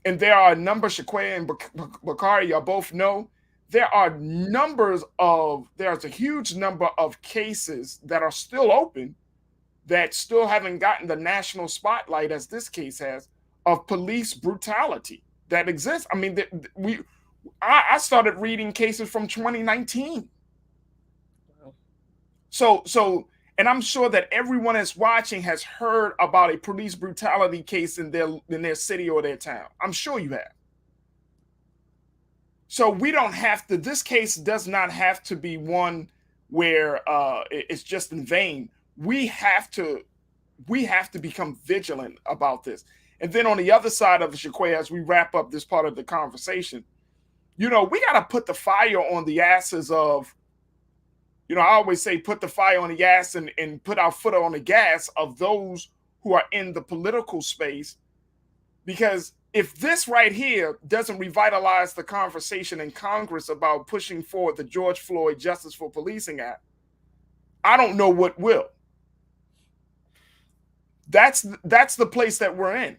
And there are a number, Shaquaya and Bakari, y'all both know, there's a huge number of cases that are still open that still haven't gotten the national spotlight, as this case has, of police brutality that exists. I mean, I started reading cases from 2019. So, and I'm sure that everyone that's watching has heard about a police brutality case in their city or their town. I'm sure you have. So we don't have to, this case does not have to be one where it's just in vain. We have to become vigilant about this. And then on the other side of it, Shaquaya, as we wrap up this part of the conversation, we got to put the fire on the asses of, I always say put the fire on the gas and put our foot on the gas of those who are in the political space. Because if this right here doesn't revitalize the conversation in Congress about pushing forward the George Floyd Justice for Policing Act, I don't know what will. That's the place that we're in.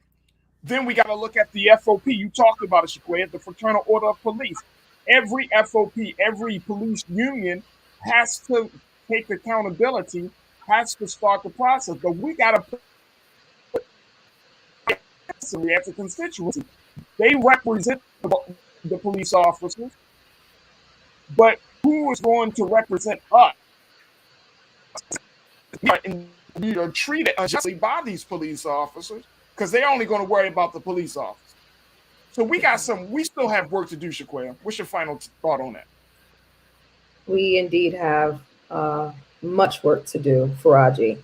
Then we got to look at the FOP. You talked about it, Shaquaya, the Fraternal Order of Police. Every FOP, every police union has to take accountability, has to start the process. But we got to put as a constituency. They represent the police officers, but who is going to represent us? We are treated unjustly by these police officers because they're only going to worry about the police officer. So we still have work to do, Shaquaya. What's your final thought on that? We indeed have much work to do, Farajii.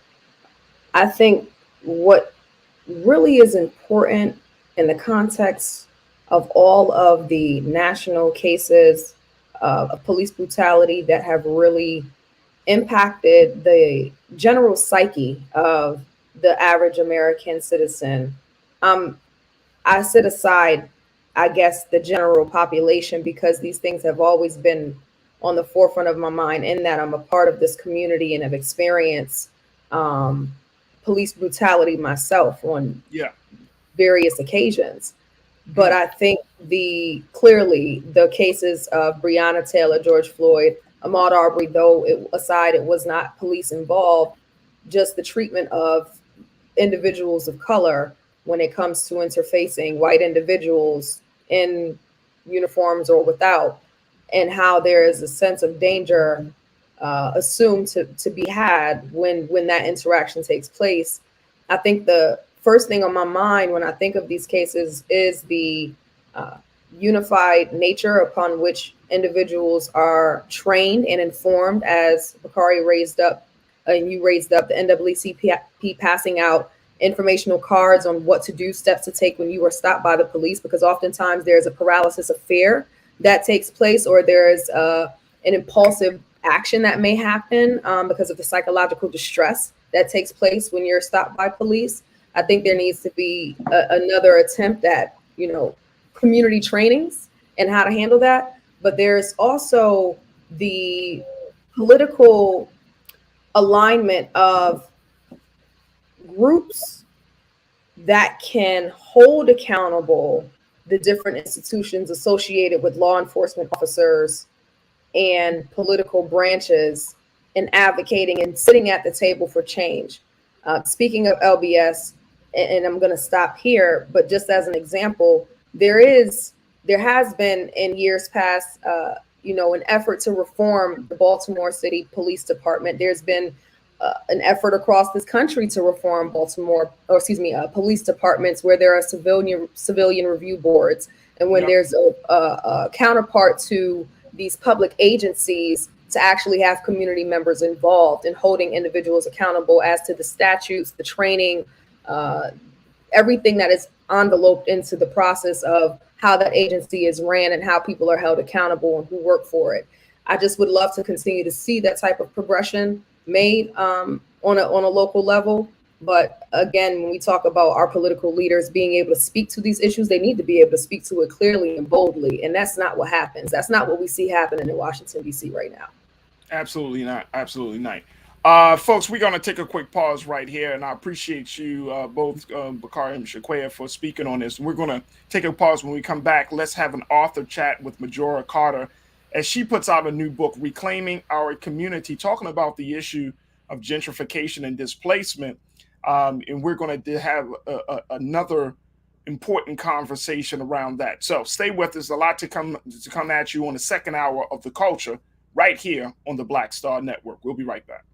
I think what really is important in the context of all of the national cases of police brutality that have really impacted the general psyche of the average American citizen. I set aside, I guess, the general population because these things have always been on the forefront of my mind, in that I'm a part of this community and have experienced police brutality myself on various occasions. But I think clearly the cases of Breonna Taylor, George Floyd, Ahmaud Arbery, though it was not police involved, just the treatment of individuals of color when it comes to interfacing white individuals in uniforms or without, and how there is a sense of danger assumed to be had when that interaction takes place. I think the first thing on my mind when I think of these cases is the unified nature upon which individuals are trained and informed, as Bakari raised up, and you raised up, the NAACP passing out informational cards on what to do, steps to take when you are stopped by the police, because oftentimes there's a paralysis of fear that takes place, or there's an impulsive action that may happen because of the psychological distress that takes place when you're stopped by police. I think there needs to be another attempt at, community trainings and how to handle that. But there's also the political alignment of groups that can hold accountable the different institutions associated with law enforcement officers and political branches in advocating and sitting at the table for change. Speaking of LBS, and I'm going to stop here, but just as an example, there has been in years past, an effort to reform the Baltimore City Police Department. There's been an effort across this country to reform police departments where there are civilian review boards, and when there's a counterpart to these public agencies to actually have community members involved in holding individuals accountable as to the statutes, the training, everything that is enveloped into the process of how that agency is ran and how people are held accountable and who work for it. I just would love to continue to see that type of progression made on a local level. But again, when we talk about our political leaders being able to speak to these issues, they need to be able to speak to it clearly and boldly. And that's not what happens. That's not what we see happening in Washington, D.C. right now. Absolutely not. Absolutely not. Folks, we're going to take a quick pause right here, and I appreciate you both, Bakari and Shaquaya, for speaking on this. We're going to take a pause. When we come back, let's have an author chat with Majora Carter as she puts out a new book, Reclaiming Our Community, talking about the issue of gentrification and displacement. And we're going to have another important conversation around that. So stay with us. A lot to come at you on the second hour of The Culture right here on the Black Star Network. We'll be right back.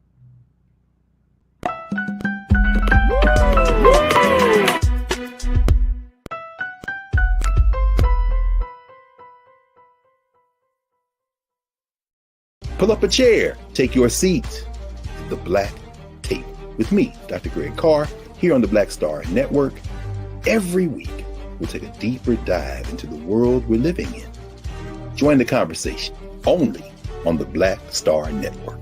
Pull up a chair, take your seat. The Black Tape with me, Dr. Greg Carr, here on the Black Star Network. Every week, we'll take a deeper dive into the world we're living in. Join the conversation only on the Black Star Network.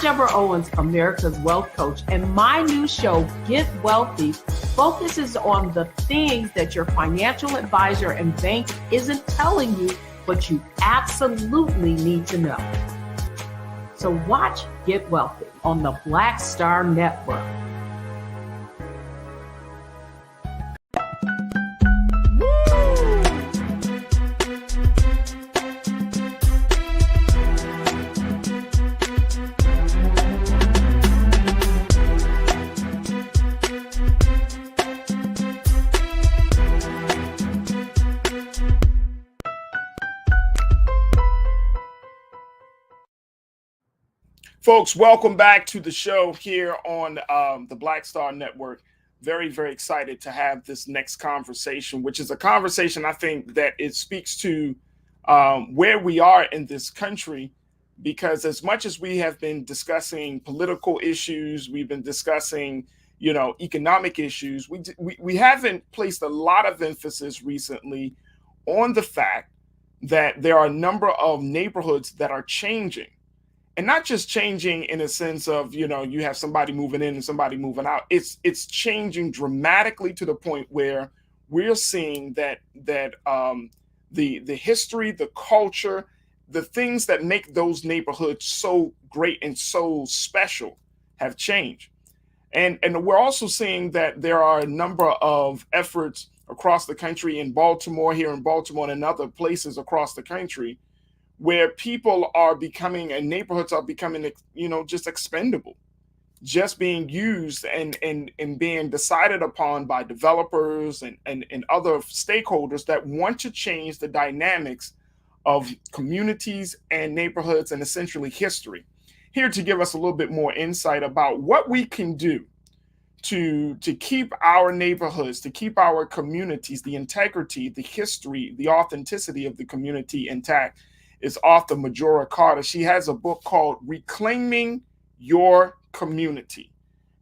Deborah Owens, America's Wealth Coach, and my new show, Get Wealthy, focuses on the things that your financial advisor and bank isn't telling you, but you absolutely need to know. So watch Get Wealthy on the Black Star Network. Folks, welcome back to the show here on the Black Star Network. Very, very excited to have this next conversation, which is a conversation I think that it speaks to where we are in this country, because as much as we have been discussing political issues, we've been discussing, economic issues, we haven't placed a lot of emphasis recently on the fact that there are a number of neighborhoods that are changing. And not just changing in a sense of, you have somebody moving in and somebody moving out. It's changing dramatically to the point where we're seeing that the history, the culture, the things that make those neighborhoods so great and so special have changed. And we're also seeing that there are a number of efforts across the country, here in Baltimore and other places across the country, where people are becoming and neighborhoods are becoming, just expendable, just being used and being decided upon by developers and other stakeholders that want to change the dynamics of communities and neighborhoods and essentially history. Here to give us a little bit more insight about what we can do to keep our neighborhoods, to keep our communities, the integrity, the history, the authenticity of the community intact, is author Majora Carter. She has a book called Reclaiming Your Community.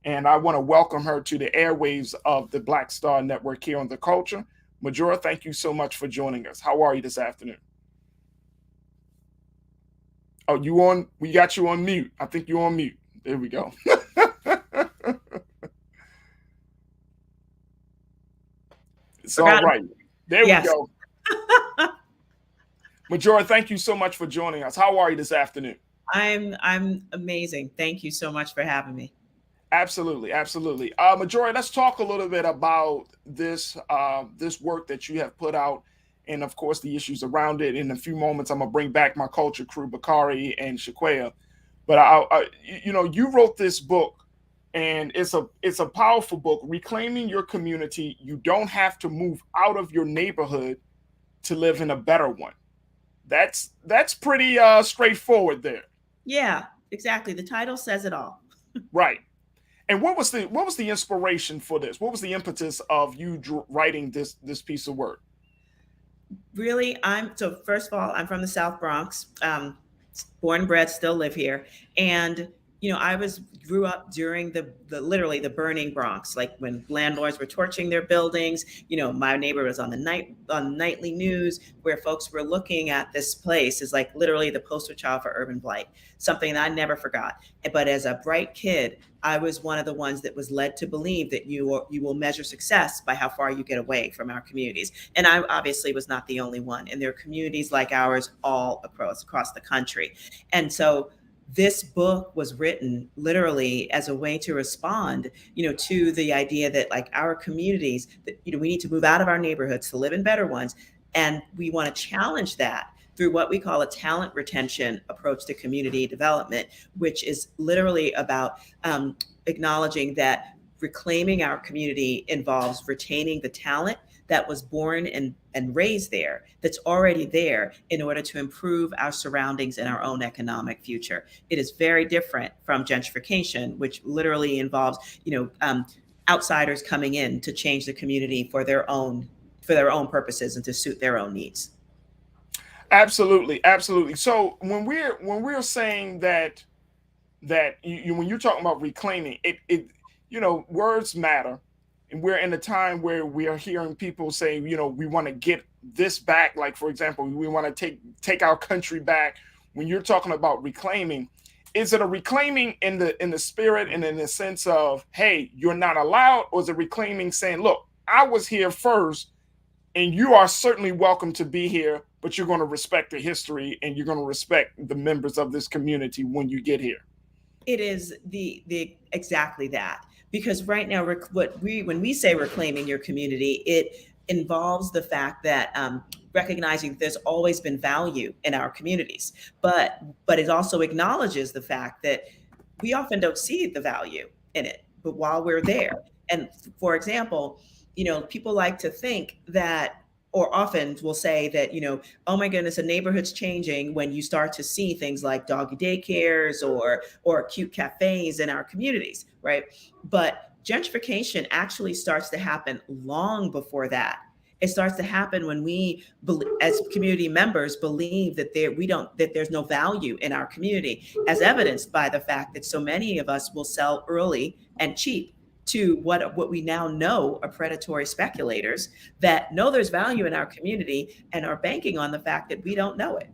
And I want to welcome her to the airwaves of the Black Star Network here on The Culture. Majora, thank you so much for joining us. How are you this afternoon? Oh, you on? We got you on mute. I think you're on mute. There we go. It's all right. There we go. Majora, thank you so much for joining us. How are you this afternoon? I'm amazing. Thank you so much for having me. Absolutely, absolutely. Majora, let's talk a little bit about this this work that you have put out, and of course the issues around it. In a few moments, I'm gonna bring back my culture crew, Bakari and Shaquaya. But you wrote this book, and it's a powerful book, Reclaiming Your Community. You don't have to move out of your neighborhood to live in a better one. That's pretty straightforward there. Yeah, exactly. The title says it all. Right. And what was the inspiration for this? What was the impetus of you writing this piece of work? Really, so first of all, I'm from the South Bronx, born and bred, still live here, and I grew up during the literally the burning Bronx, like when landlords were torching their buildings. My neighbor was on the nightly news, where folks were looking at this place as like literally the poster child for urban blight, something that I never forgot. But as a bright kid, I was one of the ones that was led to believe that you will measure success by how far you get away from our communities. And I obviously was not the only one. And there are communities like ours all across the country. And so this book was written literally as a way to respond, to the idea that like our communities, that, we need to move out of our neighborhoods to live in better ones. And we want to challenge that through what we call a talent retention approach to community development, which is literally about acknowledging that reclaiming our community involves retaining the talent that was born and raised there, that's already there, in order to improve our surroundings and our own economic future. It is very different from gentrification, which literally involves, outsiders coming in to change the community for their own purposes and to suit their own needs. Absolutely, absolutely. So when we're saying that when you're talking about reclaiming it, words matter. And we're in a time where we are hearing people say, we want to get this back. Like, for example, we want to take our country back. When you're talking about reclaiming, is it a reclaiming in the spirit and in the sense of, hey, you're not allowed? Or is it reclaiming saying, look, I was here first and you are certainly welcome to be here, but you're going to respect the history and you're going to respect the members of this community when you get here? It is the exactly that. Because right now, when we say reclaiming your community, it involves the fact that recognizing that there's always been value in our communities, but it also acknowledges the fact that we often don't see the value in it, but while we're there. And for example, people like to think that, or often will say that, oh my goodness, a neighborhood's changing when you start to see things like doggy daycares or cute cafes in our communities, right? But gentrification actually starts to happen long before that. It starts to happen when we, as community members, believe that there's no value in our community, as evidenced by the fact that so many of us will sell early and cheap to what we now know are predatory speculators that know there's value in our community and are banking on the fact that we don't know it.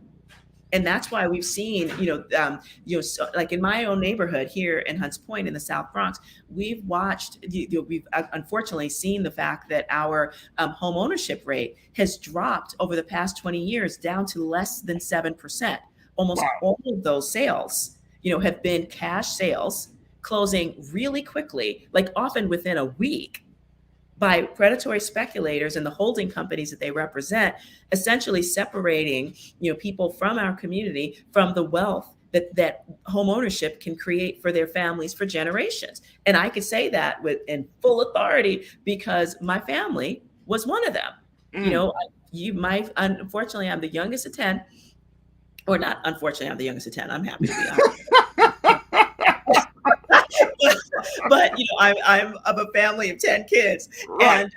And that's why we've seen, so like in my own neighborhood here in Hunts Point in the South Bronx, we've watched, we've unfortunately seen the fact that our home ownership rate has dropped over the past 20 years down to less than 7%. Almost all of those sales, have been cash sales, closing really quickly, like often within a week, by predatory speculators and the holding companies that they represent, essentially separating, people from our community from the wealth that home ownership can create for their families for generations. And I could say that in full authority because my family was one of them. Unfortunately, I'm the youngest of 10, or not. Unfortunately, I'm the youngest of 10. I'm happy to be honest. But I'm of a family of 10 kids, right.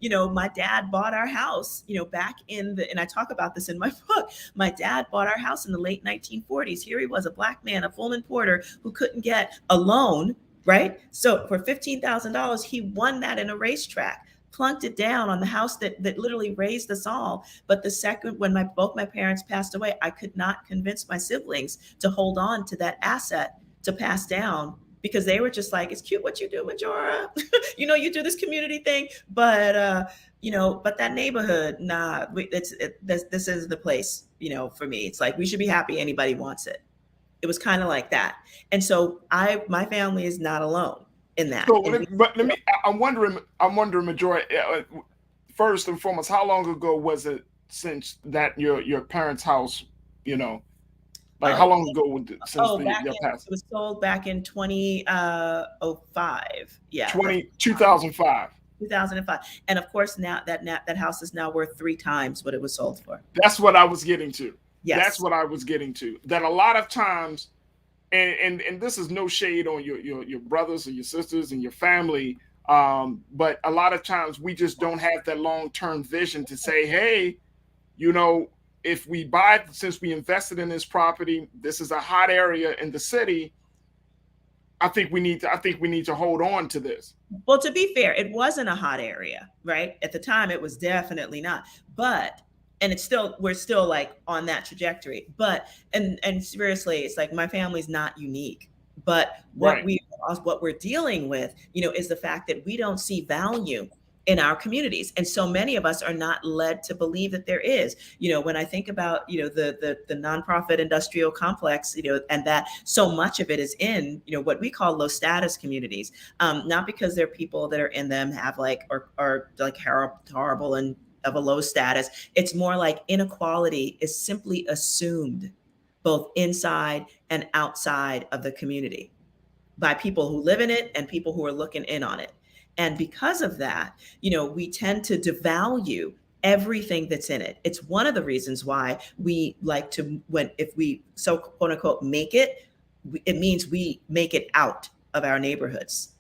And my dad bought our house, back and I talk about this in my book. My dad bought our house in the late 1940s. Here he was, a Black man, a Pullman porter who couldn't get a loan, right? So for $15,000, he won that in a racetrack. plunked it down on the house that literally raised us all. But the second when both my parents passed away, I could not convince my siblings to hold on to that asset to pass down, because they were just like, it's cute what you do, Majora. You do this community thing, but but that neighborhood, nah, this is the place, for me. It's like, we should be happy anybody wants it. It was kind of like that. And so my family is not alone in that. So, I'm wondering, Majora, first and foremost, how long ago was it since that your parents' house, how long ago since your past? It was sold back in 2005. Yeah. 2005. 2005. And of course, now that house is now worth 3 times what it was sold for. That's what I was getting to. Yes. That's what I was getting to. That a lot of times, and this is no shade on your brothers or your sisters and your family, but a lot of times we just don't have that long-term vision to say, hey, if we buy, since we invested in this property, this is a hot area in the city, I think we need to hold on to this. Well, to be fair, it wasn't a hot area, right? At the time, it was definitely not. And we're still like on that trajectory. But and seriously, it's like, my family's not unique. But what we're dealing with, is the fact that we don't see value in our communities. And so many of us are not led to believe that there is. When I think about, the nonprofit industrial complex, and that so much of it is in, what we call low status communities, not because they're people that are in them have are horrible and of a low status. It's more like inequality is simply assumed both inside and outside of the community by people who live in it and people who are looking in on it. And because of that, we tend to devalue everything that's in it. It's one of the reasons why we like to, if we so quote unquote make it, it means we make it out of our neighborhoods,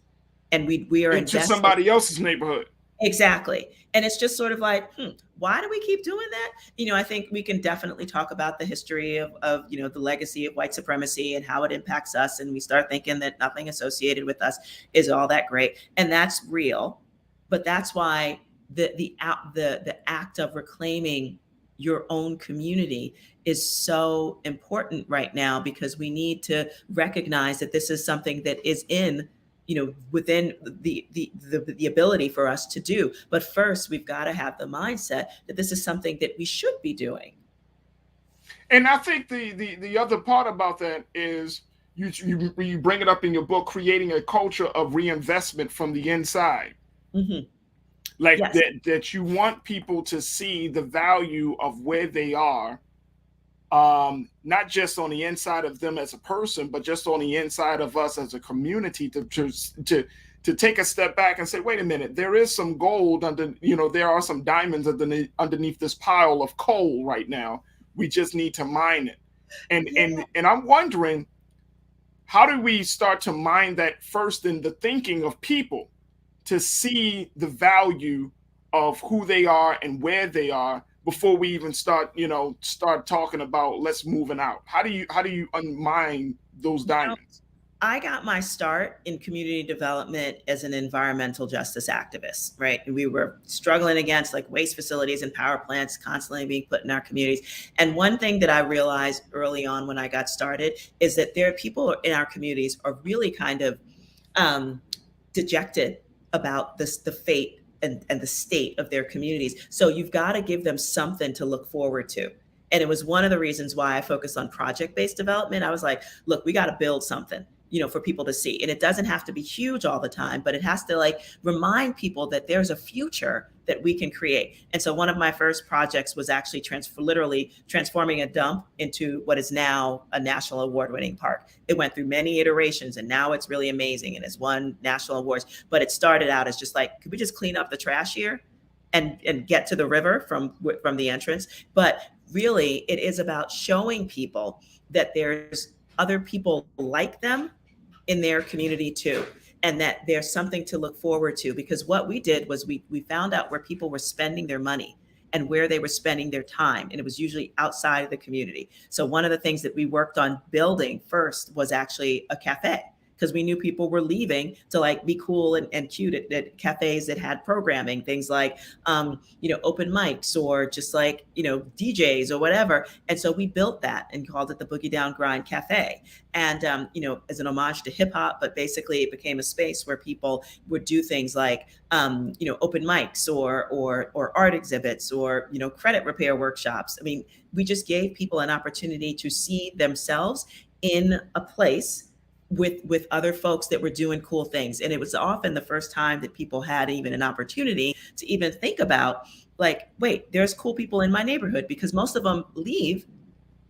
and we are into somebody else's neighborhood. Exactly. And it's just sort of like, why do we keep doing that? I think we can definitely talk about the history of the legacy of white supremacy and how it impacts us. And we start thinking that nothing associated with us is all that great. And that's real. But that's why the act of reclaiming your own community is so important right now, because we need to recognize that this is something that is within the ability for us to do. But first, we've got to have the mindset that this is something that we should be doing. And I think the other part about that is you bring it up in your book, creating a culture of reinvestment from the inside. Mm-hmm. Like yes. that you want people to see the value of where they are, not just on the inside of them as a person, but just on the inside of us as a community, to take a step back and say, wait a minute, there is some gold under, there are some diamonds underneath this pile of coal right now. We just need to mine it. And I'm wondering, how do we start to mine that first in the thinking of people to see the value of who they are and where they are, before we even start talking about let's moving out? How do you unmine those diamonds? I got my start in community development as an environmental justice activist, right? We were struggling against waste facilities and power plants constantly being put in our communities. And one thing that I realized early on when I got started is that there are people in our communities are really kind of dejected about the fate and the state of their communities. So you've got to give them something to look forward to. And it was one of the reasons why I focused on project-based development. I was like, look, we got to build something, for people to see. And it doesn't have to be huge all the time, but it has to remind people that there's a future that we can create. And so one of my first projects was actually literally transforming a dump into what is now a national award-winning park. It went through many iterations, and now it's really amazing, and it's won national awards. But it started out as just could we just clean up the trash here and get to the river from the entrance? But really, it is about showing people that there's other people like them in their community too, and that there's something to look forward to. Because what we did was we found out where people were spending their money and where they were spending their time, and it was usually outside of the community. So one of the things that we worked on building first was actually a cafe. because we knew people were leaving to like be cool and cute at cafes that had programming, things like, open mics or just like, DJs or whatever. And so we built that and called it the Boogie Down Grind Cafe. And, as an homage to hip hop, but basically it became a space where people would do things like, open mics or art exhibits or, credit repair workshops. I mean, we just gave people an opportunity to see themselves in a place with other folks that were doing cool things. And it was often the first time that people had even an opportunity to even think about like, wait, there's cool people in my neighborhood, because most of them leave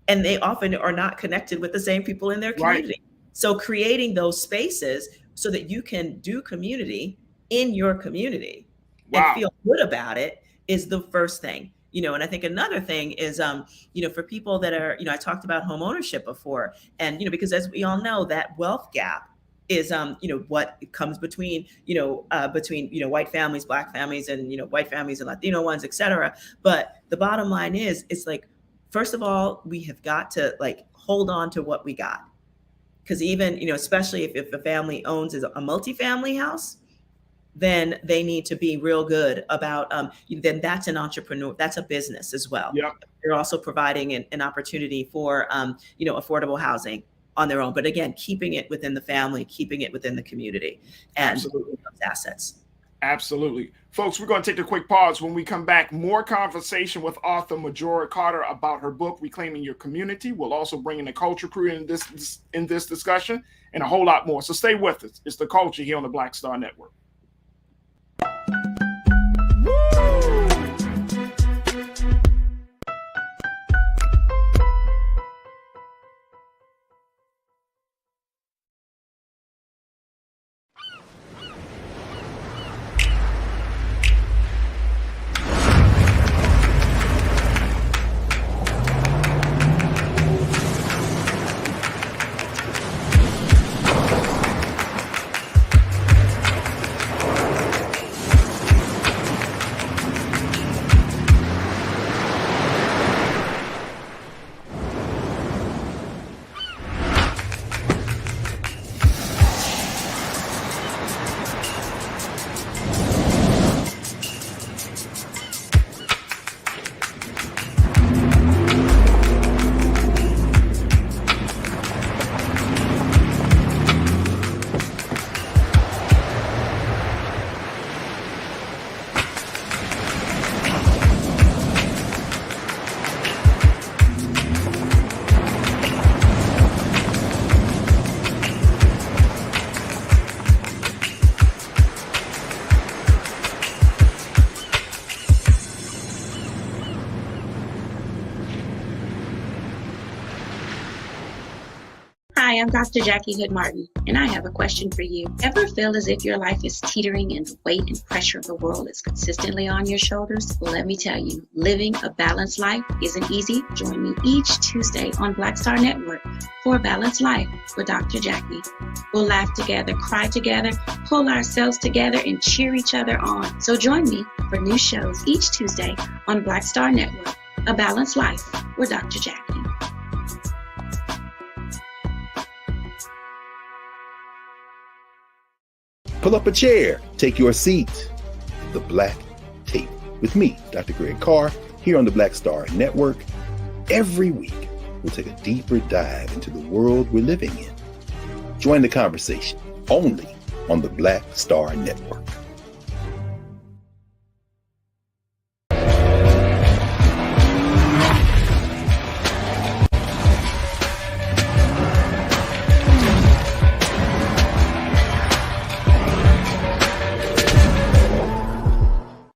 and they often are not connected with the same people in their community. Right. So creating those spaces so that you can do community in your community and feel good about it is the first thing. And I think another thing is, for people that are, I talked about home ownership before, and, because as we all know, that wealth gap is, what comes between white families, Black families, and, white families and Latino ones, et cetera. But the bottom line is, it's like, first of all, we have got to like hold on to what we got. Because even, especially if a family owns a multifamily house, then they need to be real good about, then that's an entrepreneur, that's a business as well. Yep. They're also providing an opportunity for, affordable housing on their own. But again, keeping it within the family, keeping it within the community and those assets. Absolutely. Folks, we're going to take a quick pause. When we come back, more conversation with author Majora Carter about her book, Reclaiming Your Community. We'll also bring in the culture crew in this discussion and a whole lot more. So stay with us. It's The Culture here on the Black Star Network. Hi, I'm Dr. Jackie Hood Martin, and I have a question for you. Ever feel as if your life is teetering and the weight and pressure of the world is consistently on your shoulders? Well, let me tell you, living a balanced life isn't easy. Join me each Tuesday on Black Star Network for A Balanced Life with Dr. Jackie. We'll laugh together, cry together, pull ourselves together, and cheer each other on. So join me for new shows each Tuesday on Black Star Network, A Balanced Life with Dr. Jackie. Pull up a chair, take your seat. The Black Tape with me, Dr. Greg Carr, here on the Black Star Network. Every week, we'll take a deeper dive into the world we're living in. Join the conversation only on the Black Star Network.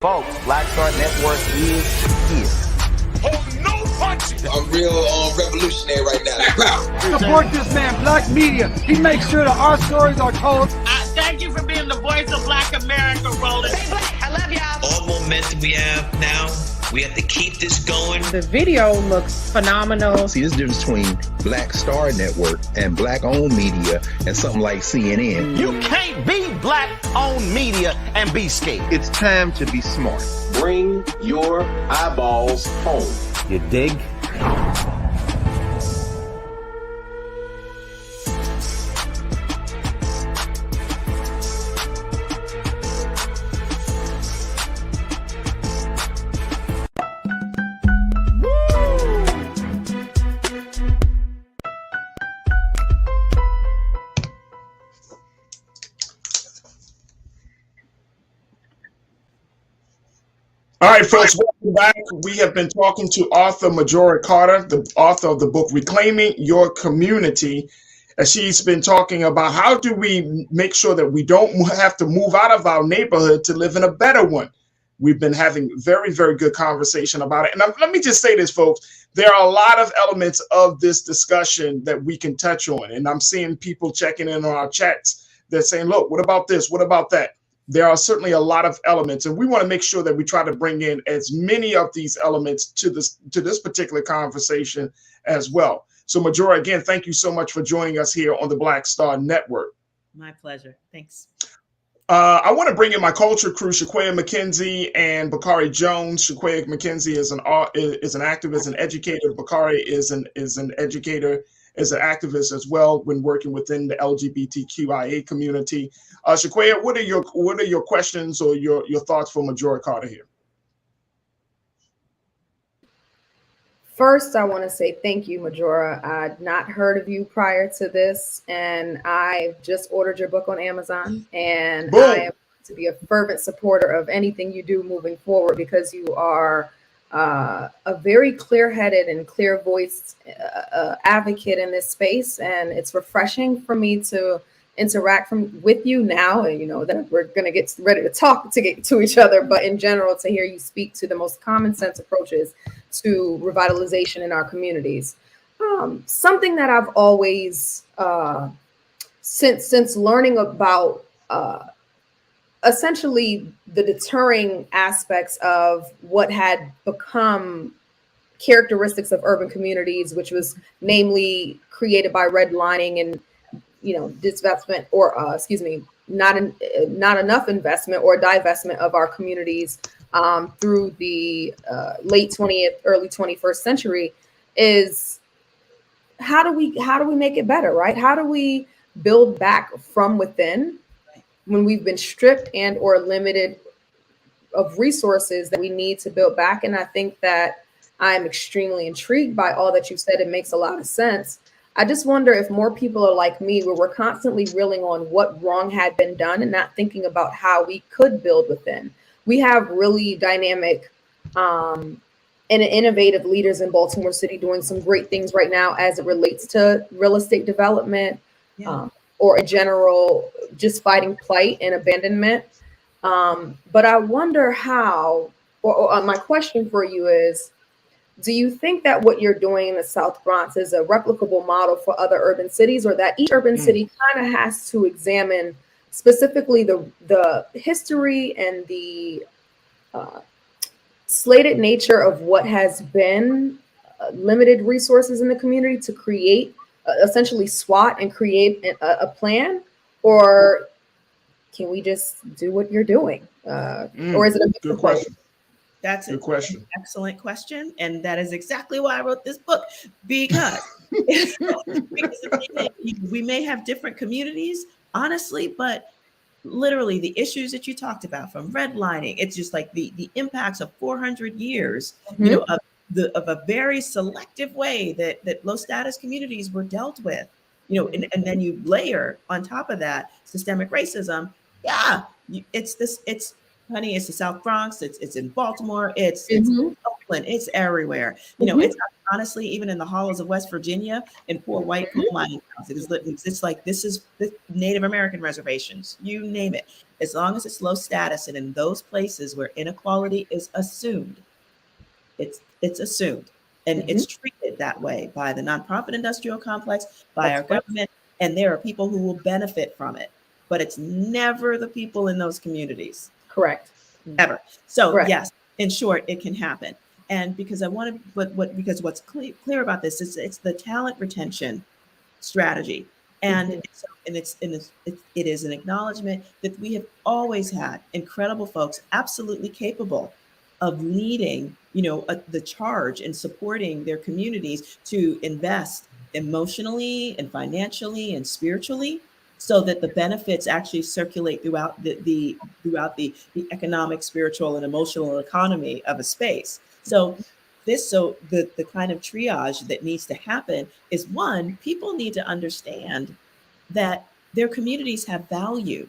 Folks, Black Star Network is here. Oh, no punches! I'm real revolutionary right now. Support this man, Black Media. He makes sure that our stories are told. Thank you for being the voice of Black America, Roland. Stay black. I love y'all. All momentum we have now, we have to keep this going. The video looks phenomenal. See, there's a difference between Black Star Network and Black-owned media and something like CNN. You can't be Black-owned media and be scared. It's time to be smart. Bring your eyeballs home. You dig? All right, folks, welcome back. We have been talking to author Majora Carter, the author of the book Reclaiming Your Community. And she's been talking about how do we make sure that we don't have to move out of our neighborhood to live in a better one. We've been having very, very good conversation about it. And let me just say this, folks. There are a lot of elements of this discussion that we can touch on. And I'm seeing people checking in on our chats. They're saying, look, what about this? What about that? There are certainly a lot of elements, and we want to make sure that we try to bring in as many of these elements to this particular conversation as well. So, Majora, again, thank you so much for joining us here on the Black Star Network. My pleasure. Thanks. I want to bring in my culture crew, Shaquaya McKenzie and Bakari Jones. Shaquaya McKenzie is an activist, an educator. Bakari is an educator, is an activist as well when working within the LGBTQIA community. Shaquaya, what are your questions or your thoughts for Majora Carter here? First, I want to say thank you, Majora. I'd not heard of you prior to this, and I just ordered your book on Amazon, and Boom. I am to be a fervent supporter of anything you do moving forward because you are a very clear-headed and clear-voiced advocate in this space, and it's refreshing for me to interact with you now, and that we're going to get ready to talk to get to each other, but in general to hear you speak to the most common sense approaches to revitalization in our communities. Something that I've always since learning about essentially the deterring aspects of what had become characteristics of urban communities, which was namely created by redlining and disinvestment, or not enough investment or divestment of our communities through the late 20th, early 21st century, is how do we make it better, right? How do we build back from within when we've been stripped and or limited of resources that we need to build back? And I think that I'm extremely intrigued by all that you said. It makes a lot of sense. I just wonder if more people are like me, where we're constantly reeling on what wrong had been done and not thinking about how we could build within. We have really dynamic and innovative leaders in Baltimore City doing some great things right now as it relates to real estate development, or in general, just fighting plight and abandonment. But I wonder how, or my question for you is, do you think that what you're doing in the South Bronx is a replicable model for other urban cities, or that each urban city kind of has to examine specifically the history and the slated nature of what has been limited resources in the community to create, essentially SWAT and create a plan? Or can we just do what you're doing? Or is it a mix good of question? That's Good question. Excellent question. And that is exactly why I wrote this book, because, we may have different communities, honestly, but literally the issues that you talked about, from redlining, it's just like the impacts of 400 years, of a very selective way that low status communities were dealt with, and then you layer on top of that systemic racism. Yeah, it's honey, it's the South Bronx, it's in Baltimore, it's Oakland, it's everywhere. It's honestly even in the hollows of West Virginia, in poor white coal mining towns. It's like this is the Native American reservations, you name it. As long as it's low status and in those places where inequality is assumed, it's assumed. And it's treated that way by the nonprofit industrial complex, by our government, and there are people who will benefit from it. But it's never the people in those communities. Correct. Ever. So Correct. Yes, in short, it can happen. And because I want to, because what's clear about this is it's the talent retention strategy, and it is an acknowledgement that we have always had incredible folks, absolutely capable of leading, the charge and supporting their communities to invest emotionally and financially and spiritually, so that the benefits actually circulate throughout the economic, spiritual, and emotional economy of a space. So the kind of triage that needs to happen is, one, people need to understand that their communities have value.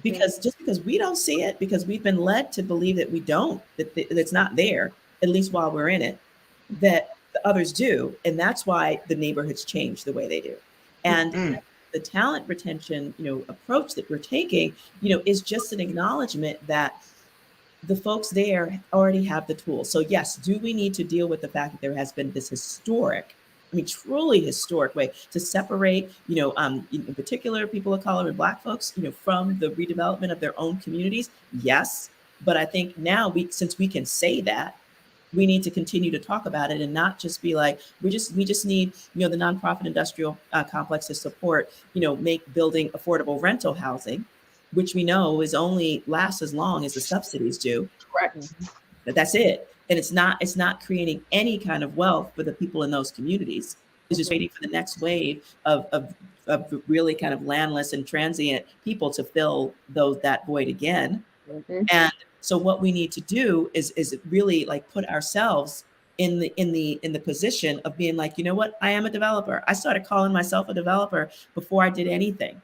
because just because we don't see it, because we've been led to believe that we don't, that it's not there, at least while we're in it, that the others do. And that's why the neighborhoods change the way they do. And the talent retention, approach that we're taking, is just an acknowledgement that the folks there already have the tools. So yes, do we need to deal with the fact that there has been this historic, truly historic way to separate, in particular, people of color and Black folks, from the redevelopment of their own communities? Yes. But I think now since we can say that, we need to continue to talk about it and not just be like, we just need, the nonprofit industrial complex to support, make building affordable rental housing, which we know is only lasts as long as the subsidies do. Correct. But that's it. And it's not creating any kind of wealth for the people in those communities. It's just waiting for the next wave of really kind of landless and transient people to fill that void again. And so what we need to do is really like put ourselves in the position of being like, you know what, I am a developer. I started calling myself a developer before I did anything,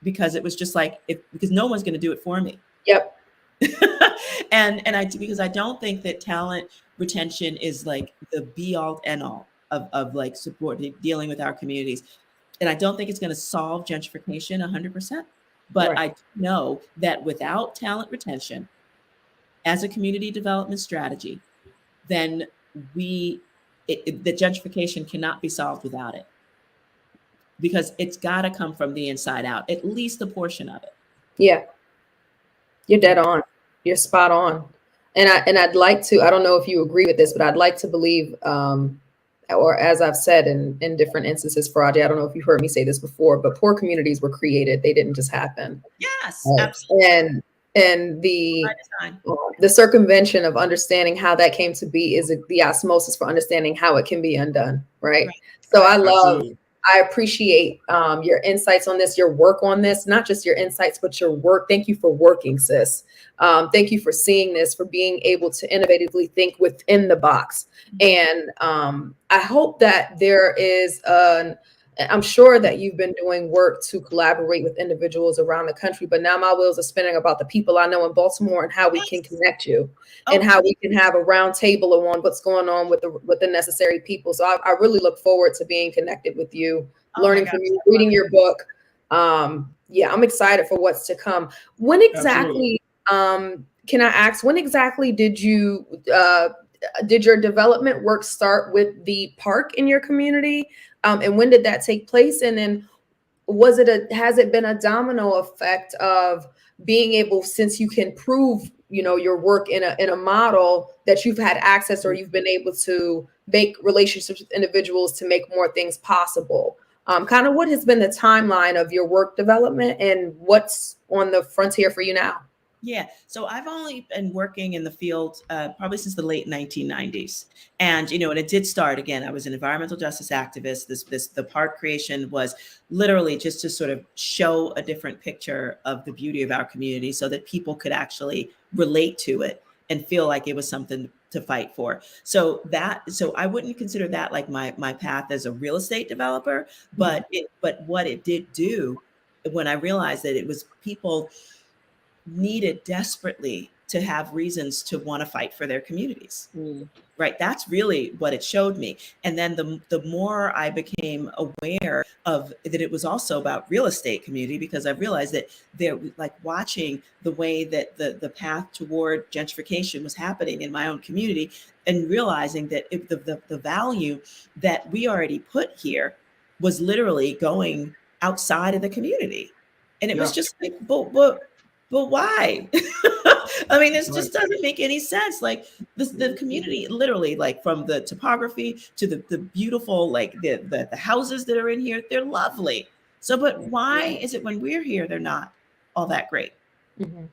because it was just like, because no one's going to do it for me. Yep. Because I don't think that talent retention is like the be all end all of like support dealing with our communities. And I don't think it's going to solve gentrification 100%. But I know that without talent retention as a community development strategy, then the gentrification cannot be solved without it, because it's got to come from the inside out, at least a portion of it. Yeah, you're dead on. You're spot on. And I'd like to, I don't know if you agree with this, but I'd like to believe, or as I've said in different instances, Farajii, I don't know if you've heard me say this before, but poor communities were created. They didn't just happen. Yes, absolutely. And the circumvention of understanding how that came to be is the osmosis for understanding how it can be undone, right? So I appreciate your insights on this, your work on this, not just your insights, but your work. Thank you for working, sis. Thank you for seeing this, for being able to innovatively think within the box. And I hope that there is I'm sure that you've been doing work to collaborate with individuals around the country, but now my wheels are spinning about the people I know in Baltimore and how we can connect you and how we can have a round table on what's going on with the necessary people. So I really look forward to being connected with you, learning from you, reading your book. Yeah, I'm excited for what's to come. When exactly, can I ask, when exactly did your development work start with the park in your community? And when did that take place? And then has it been a domino effect of being able, since you can prove, your work in a model, that you've had access or you've been able to make relationships with individuals to make more things possible? Kind of what has been the timeline of your work development and what's on the frontier for you now? Yeah, so I've only been working in the field probably since the late 1990s. And, and it did start, again, I was an environmental justice activist. The park creation was literally just to sort of show a different picture of the beauty of our community so that people could actually relate to it and feel like it was something to fight for. So I wouldn't consider that like my path as a real estate developer, but what it did do when I realized that it was people needed desperately to have reasons to want to fight for their communities. Right. That's really what it showed me. And then the more I became aware of that, it was also about real estate community, because I realized that they're like watching the way that the path toward gentrification was happening in my own community, and realizing that the value that we already put here was literally going outside of the community. And it was just like, but why? I mean, this just doesn't make any sense. Like the community, literally, like from the topography to the beautiful, like the houses that are in here, they're lovely. So, but why is it when we're here, they're not all that great?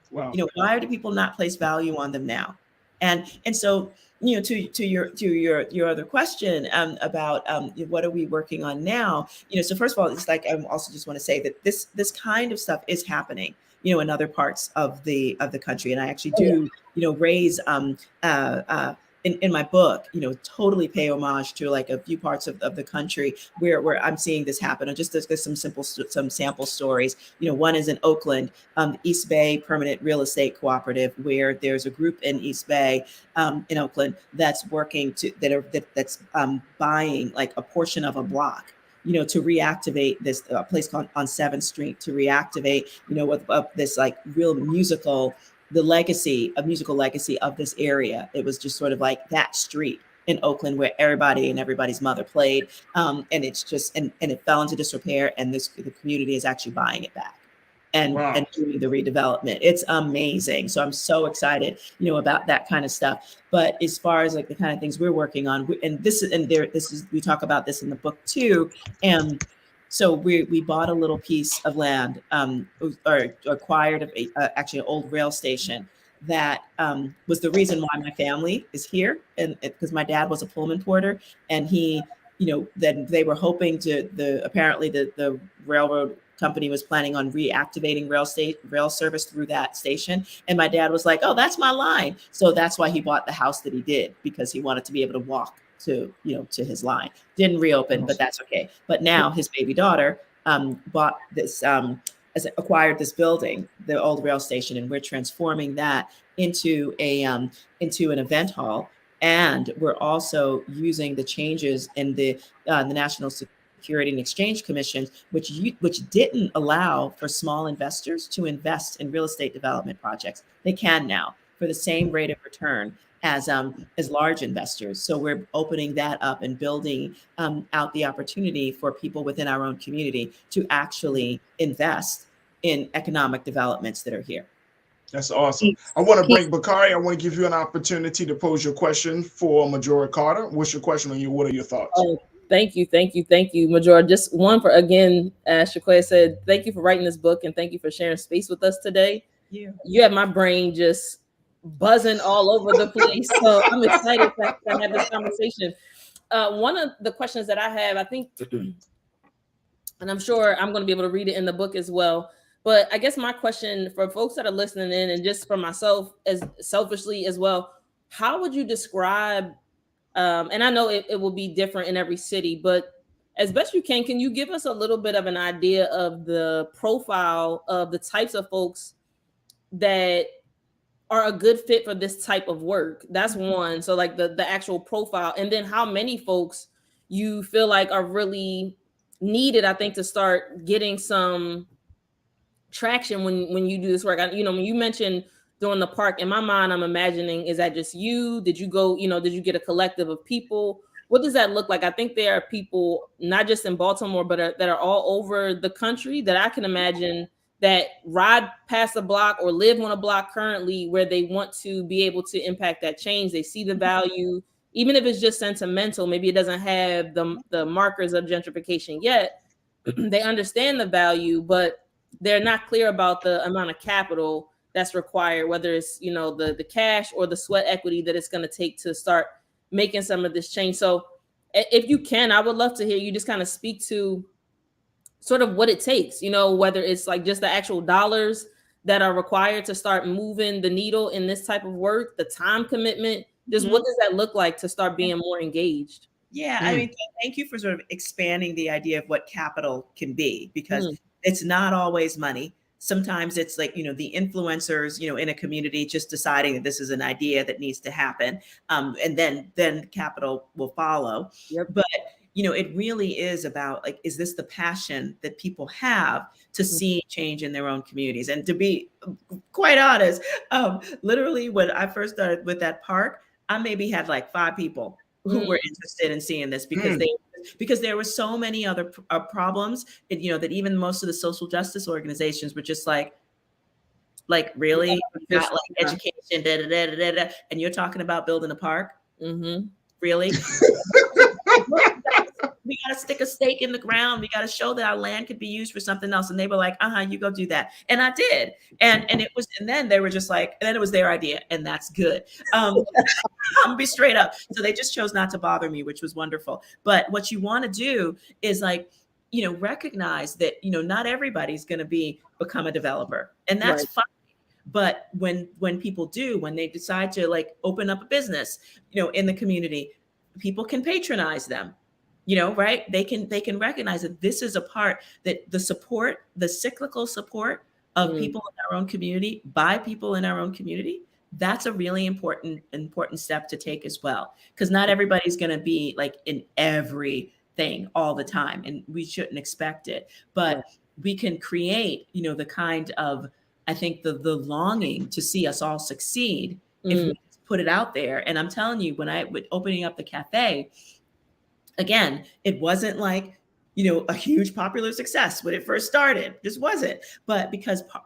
Wow. Why do people not place value on them now? And so, to your other question about what are we working on now? So first of all, it's like I also just want to say that this kind of stuff is happening, in other parts of the country, and I actually do raise in my book, totally pay homage to like a few parts of the country where I'm seeing this happen. And just there's some sample stories. One is in Oakland, East Bay Permanent Real Estate Cooperative, where there's a group in East Bay in Oakland that's working that's buying like a portion of a block, to reactivate this place called on 7th Street, to reactivate, with this like real musical legacy of this area. It was just sort of like that street in Oakland where everybody and everybody's mother played. And it's just, and it fell into disrepair, and the community is actually buying it back and doing the redevelopment. It's amazing. So I'm so excited, about that kind of stuff. But as far as like the kind of things we're working on, we talk about this in the book too. And so we bought a little piece of land, or acquired actually an old rail station that was the reason why my family is here, and because my dad was a Pullman porter, and he, then they were hoping to apparently the railroad company was planning on reactivating rail service through that station, and my dad was like, "Oh, that's my line," so that's why he bought the house that he did, because he wanted to be able to walk to his line. Didn't reopen, but that's okay. But now his baby daughter bought this, acquired this building, the old rail station, and we're transforming that into an event hall. And we're also using the changes in the National Security and Exchange Commission, which didn't allow for small investors to invest in real estate development projects. They can now for the same rate of return as large investors. So we're opening that up and building out the opportunity for people within our own community to actually invest in economic developments that are here. That's awesome. I want to bring Bakari. I want to give you an opportunity to pose your question for Majora Carter. What's your question on you? What are your thoughts? Oh, thank you, Majora. Just one for, again, as Shaquaya said, thank you for writing this book, and thank you for sharing space with us today. You have my brain just buzzing all over the place. So I'm excited to have this conversation. One of the questions that I have, I think, and I'm sure I'm going to be able to read it in the book as well, but I guess my question for folks that are listening in, and just for myself as selfishly as well, how would you describe, and I know it will be different in every city, but as best you can you give us a little bit of an idea of the profile of the types of folks that are a good fit for this type of work? That's one. So like the actual profile, and then how many folks you feel like are really needed, I think, to start getting some traction when you do this work. When you mentioned doing the park, in my mind, I'm imagining, is that just you? Did you go, did you get a collective of people? What does that look like? I think there are people, not just in Baltimore, but that are all over the country that I can imagine that ride past a block or live on a block currently where they want to be able to impact that change. They see the value, even if it's just sentimental. Maybe it doesn't have the markers of gentrification yet. They understand the value, but they're not clear about the amount of capital that's required, whether it's, the cash or the sweat equity that it's going to take to start making some of this change. So if you can, I would love to hear you just kind of speak to sort of what it takes, whether it's like just the actual dollars that are required to start moving the needle in this type of work, the time commitment, just what does that look like to start being more engaged? Yeah, I mean, thank you for sort of expanding the idea of what capital can be, because it's not always money. Sometimes it's like, the influencers, in a community just deciding that this is an idea that needs to happen. And then capital will follow. Yep. But it really is about, like, is this the passion that people have to see change in their own communities? And to be quite honest, literally when I first started with that park, I maybe had like 5 people who were interested in seeing this, because there were so many other problems, that even most of the social justice organizations were just like really, not like education, and you're talking about building a park, really? We got to stick a stake in the ground. We got to show that our land could be used for something else. And they were like, you go do that. And I did. And then they were just like, and then it was their idea, and that's good. I'll be straight up. So they just chose not to bother me, which was wonderful. But what you want to do is like, recognize that, not everybody's going to become a developer, and that's fine. But when people do, when they decide to like open up a business, in the community, people can patronize them, right? They can recognize that this is a part, that the support, the cyclical support of people in our own community by people in our own community, that's a really important step to take as well. Because not everybody's going to be like in everything all the time, and we shouldn't expect it. But we can create, the kind of, I think the longing to see us all succeed if we put it out there. And I'm telling you, when I was opening up the cafe, again, it wasn't like, a huge popular success when it first started. This wasn't. But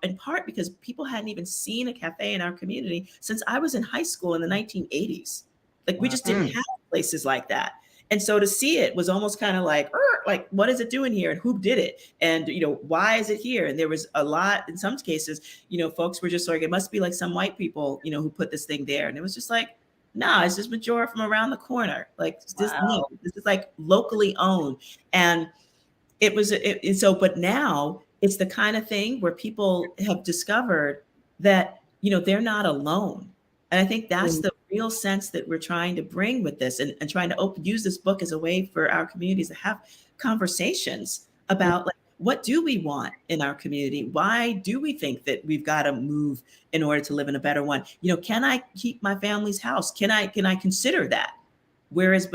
in part because people hadn't even seen a cafe in our community since I was in high school in the 1980s. Like we just didn't have places like that. And so to see it was almost kind of like, what is it doing here? And who did it? And, why is it here? And there was a lot, in some cases, folks were just like, it must be like some white people, who put this thing there. And it was just like, no, it's just Majora from around the corner. Like this is like locally owned. And but now it's the kind of thing where people have discovered that, they're not alone. And I think that's the real sense that we're trying to bring with this, and trying to use this book as a way for our communities to have conversations about like, what do we want in our community? Why do we think that we've got to move in order to live in a better one? Can I keep my family's house? Can I consider that? Whereas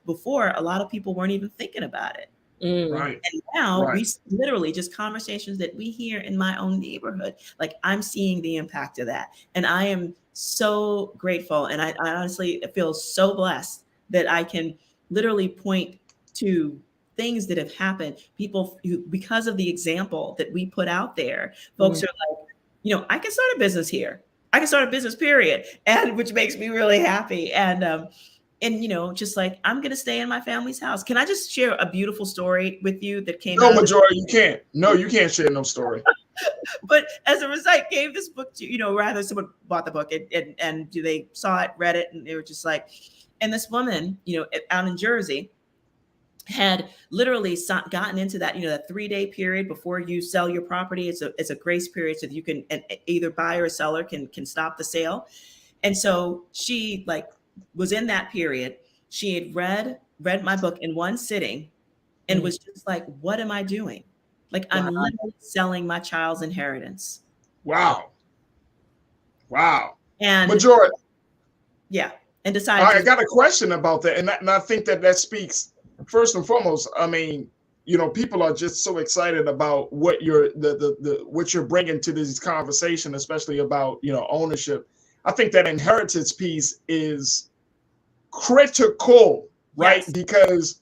before, a lot of people weren't even thinking about it. Right. And now we literally just conversations that we hear in my own neighborhood. Like I'm seeing the impact of that. And I am so grateful. And I honestly feel so blessed that I can literally point to things that have happened. People who, because of the example that we put out there, folks are like, I can start a business here. I can start a business, period. And which makes me really happy. And just like, I'm going to stay in my family's house. Can I just share a beautiful story with you that came out? No, Majora, you can't. No, you can't share no story. But as a result, I gave this book to, rather someone bought the book and they saw it, read it, and they were just like, and this woman, out in Jersey had literally gotten into that, that 3-day period before you sell your property. It's a grace period so that you can, and either buyer or seller can stop the sale. And so she was in that period. She had read my book in one sitting and was just like, what am I doing? Like, I'm literally selling my child's inheritance. Wow. And Majora. Yeah. And decided. I got a question about that. And I think that speaks first and foremost. I mean, people are just so excited about what what you're bringing to this conversation, especially about, ownership. I think that inheritance piece is critical, right? Yes. Because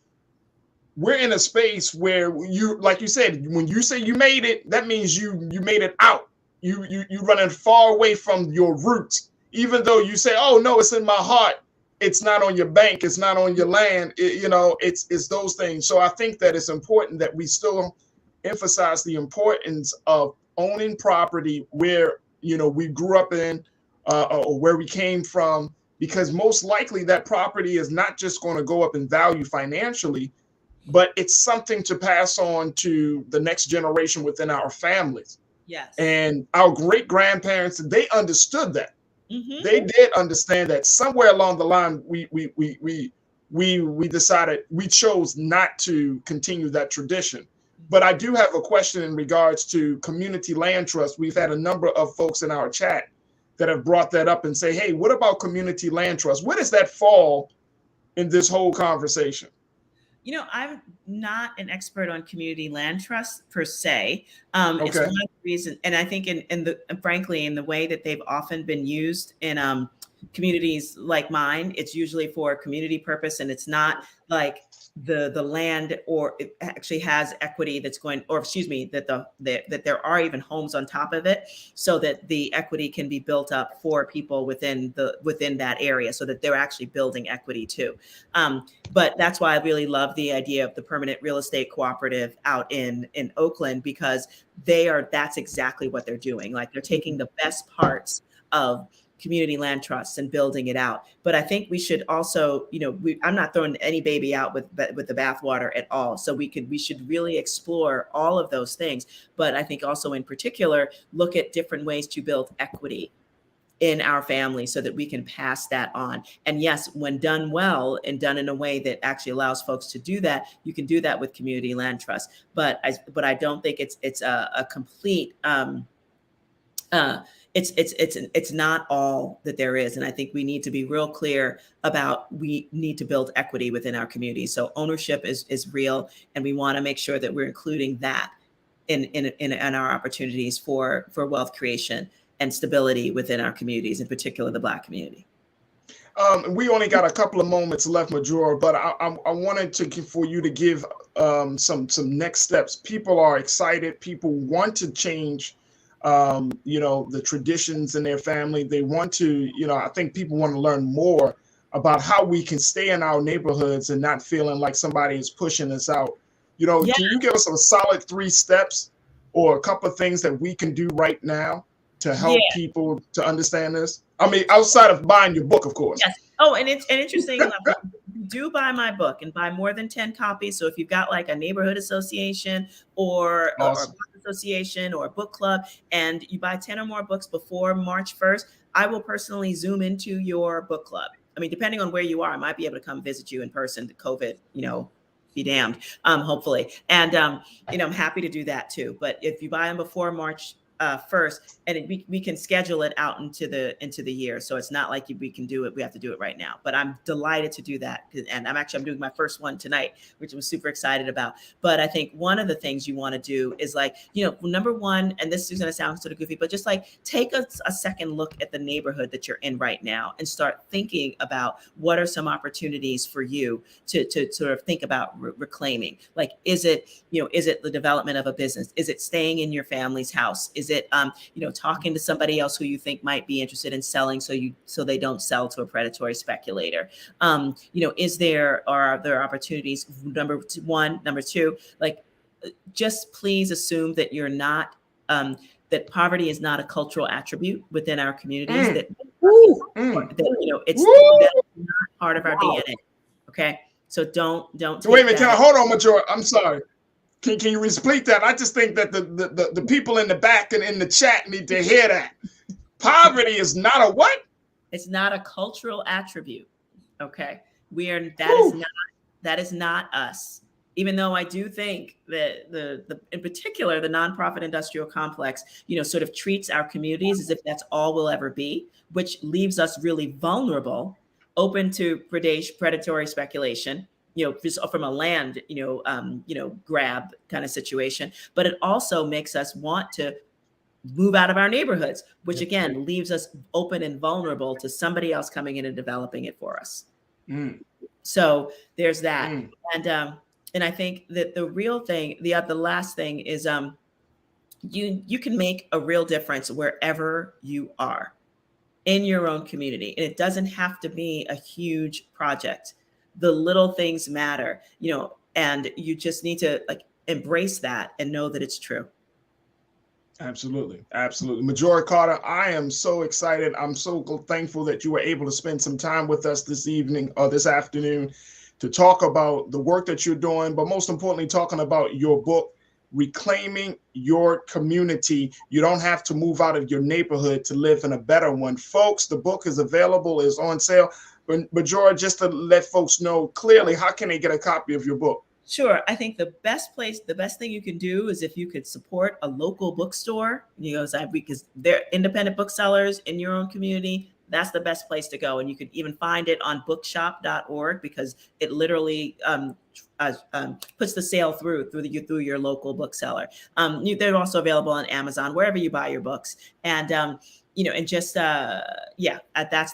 we're in a space where you, like you said, when you say you made it, that means you made it out. You running far away from your roots, even though you say, oh no, it's in my heart. It's not on your bank. It's not on your land. It's those things. So I think that it's important that we still emphasize the importance of owning property where, we grew up in, or where we came from, because most likely that property is not just going to go up in value financially, but it's something to pass on to the next generation within our families. Yes. And our great grandparents, they understood that. Mm-hmm. They did understand that. Somewhere along the line, we decided, we chose not to continue that tradition. But I do have a question in regards to community land trust. We've had a number of folks in our chat that have brought that up and say, hey, what about community land trust? Where does that fall in this whole conversation? I'm not an expert on community land trust per se. Okay. It's one of the reasons, and I think frankly, in the way that they've often been used in communities like mine, it's usually for a community purpose, and it's not like the land, or it actually has equity that's going, or excuse me, that that there are even homes on top of it, so that the equity can be built up for people within that area, so that they're actually building equity too. But that's why I really love the idea of the permanent real estate cooperative out in Oakland, because that's exactly what they're doing. Like, they're taking the best parts of community land trusts and building it out. But I think we should also, I'm not throwing any baby out with the bathwater at all. So we should really explore all of those things. But I think also in particular, look at different ways to build equity in our family so that we can pass that on. And yes, when done well and done in a way that actually allows folks to do that, you can do that with community land trust. But I don't think it's a complete, it's not all that there is. And I think we need to be real clear about, we need to build equity within our community. So ownership is real. And we want to make sure that we're including that in our opportunities for wealth creation and stability within our communities, in particular the Black community. We only got a couple of moments left, Majora, but I wanted for you to give some next steps. People are excited. People want to change the traditions in their family. They want to, I think people want to learn more about how we can stay in our neighborhoods and not feeling like somebody is pushing us out. Can you give us a solid 3 steps or a couple of things that we can do right now to help people to understand this? I mean, outside of buying your book, of course. Yes. Oh, and it's interesting. Do buy my book and buy more than 10 copies. So if you've got like a neighborhood association or a book association or a book club, and you buy 10 or more books before March 1st, I will personally Zoom into your book club. I mean, depending on where you are, I might be able to come visit you in person to COVID, be damned, hopefully. And, I'm happy to do that too. But if you buy them before March 1st, and we can schedule it out into the year. So it's not like we can do it. We have to do it right now. But I'm delighted to do that. And I'm doing my first one tonight, which I'm super excited about. But I think one of the things you want to do is number one, and this is going to sound sort of goofy, but just take a second look at the neighborhood that you're in right now and start thinking about what are some opportunities for you to sort of think about reclaiming. Like, is it the development of a business? Is it staying in your family's house? Is it, talking to somebody else who you think might be interested in selling so they don't sell to a predatory speculator? Are there opportunities? Number two, just please assume that you're not, that poverty is not a cultural attribute within our communities, that's not part of our DNA. Okay. So don't. Wait a minute, hold on, Majora. I'm sorry. Can you repeat that? I just think that the people in the back and in the chat need to hear that. Poverty is not a what? It's not a cultural attribute. Okay. That is not us. Even though I do think that in particular, the nonprofit industrial complex, sort of treats our communities as if that's all we'll ever be, which leaves us really vulnerable, open to predatory speculation, just from a land, grab kind of situation. But it also makes us want to move out of our neighborhoods, which again leaves us open and vulnerable to somebody else coming in and developing it for us. So there's that. And I think that the real thing, the last thing is you can make a real difference wherever you are in your own community. And it doesn't have to be a huge project. The little things matter, and you just need to embrace that and know that it's true. Absolutely. Absolutely. Majora Carter, I am so excited. I'm so thankful that you were able to spend some time with us this evening or this afternoon to talk about the work that you're doing, but most importantly, talking about your book, Reclaiming Your Community. You don't have to move out of your neighborhood to live in a better one. Folks, the book is available, is on sale. But George, just to let folks know clearly, how can they get a copy of your book? Sure. I think the best thing you can do is if you could support a local bookstore, because they're independent booksellers in your own community. That's the best place to go. And you can even find it on bookshop.org because it literally puts the sale through your local bookseller. They're also available on Amazon, wherever you buy your books. And, that's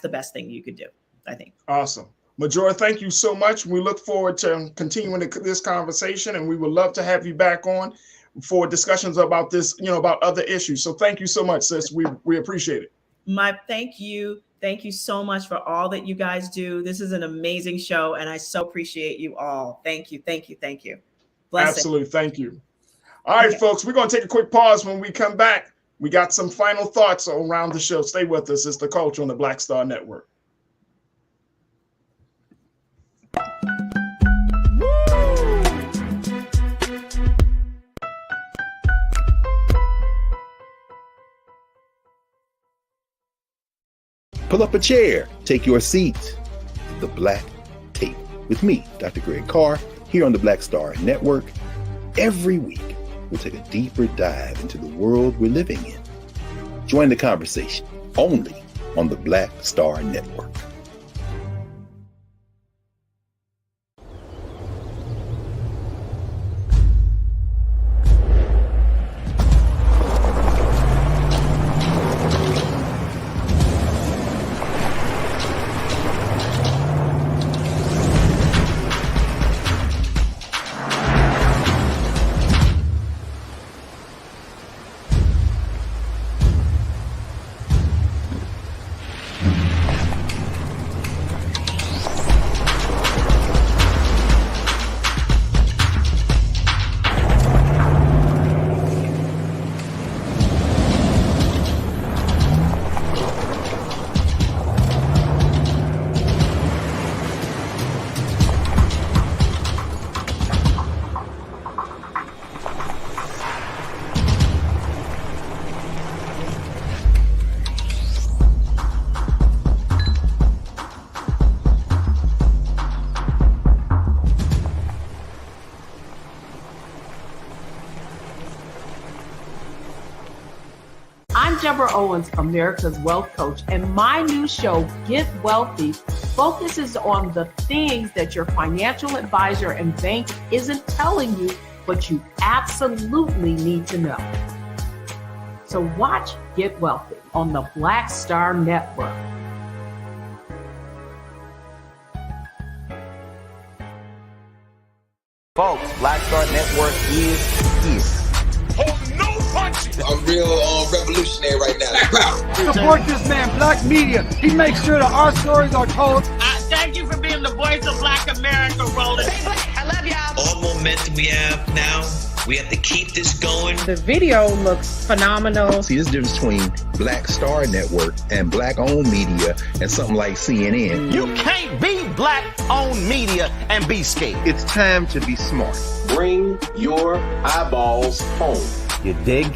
the best thing you could do, I think. Awesome. Majora, thank you so much. We look forward to continuing this conversation, and we would love to have you back on for discussions about this, about other issues. So thank you so much, sis. We appreciate it. Thank you. Thank you so much for all that you guys do. This is an amazing show, and I so appreciate you all. Thank you. Thank you. Thank you. Blessing. Absolutely. Thank you. All right, folks, we're going to take a quick pause. When we come back, We got some final thoughts around the show. Stay with us. It's The Culture on the Black Star Network. Pull up a chair, take your seat. The Black Tape with me, Dr. Greg Carr, here on the Black Star Network. Every week, we'll take a deeper dive into the world we're living in. Join the conversation only on the Black Star Network. I'm Deborah Owens, America's Wealth Coach, and my new show, Get Wealthy, focuses on the things that your financial advisor and bank isn't telling you, but you absolutely need to know. So watch Get Wealthy on the Black Star Network. Folks, Black Star Network is. Oh, no punches! I'm real revolutionary right now. Support this man, Black Media. He makes sure that our stories are told. Thank you for being the voice of Black America, Roland. Stay black. I love y'all. All momentum we have now, we have to keep this going. The video looks phenomenal. See, there's a difference between Black Star Network and Black-owned media and something like CNN. You can't be Black-owned media and be scared. It's time to be smart. Bring your eyeballs home. You dig?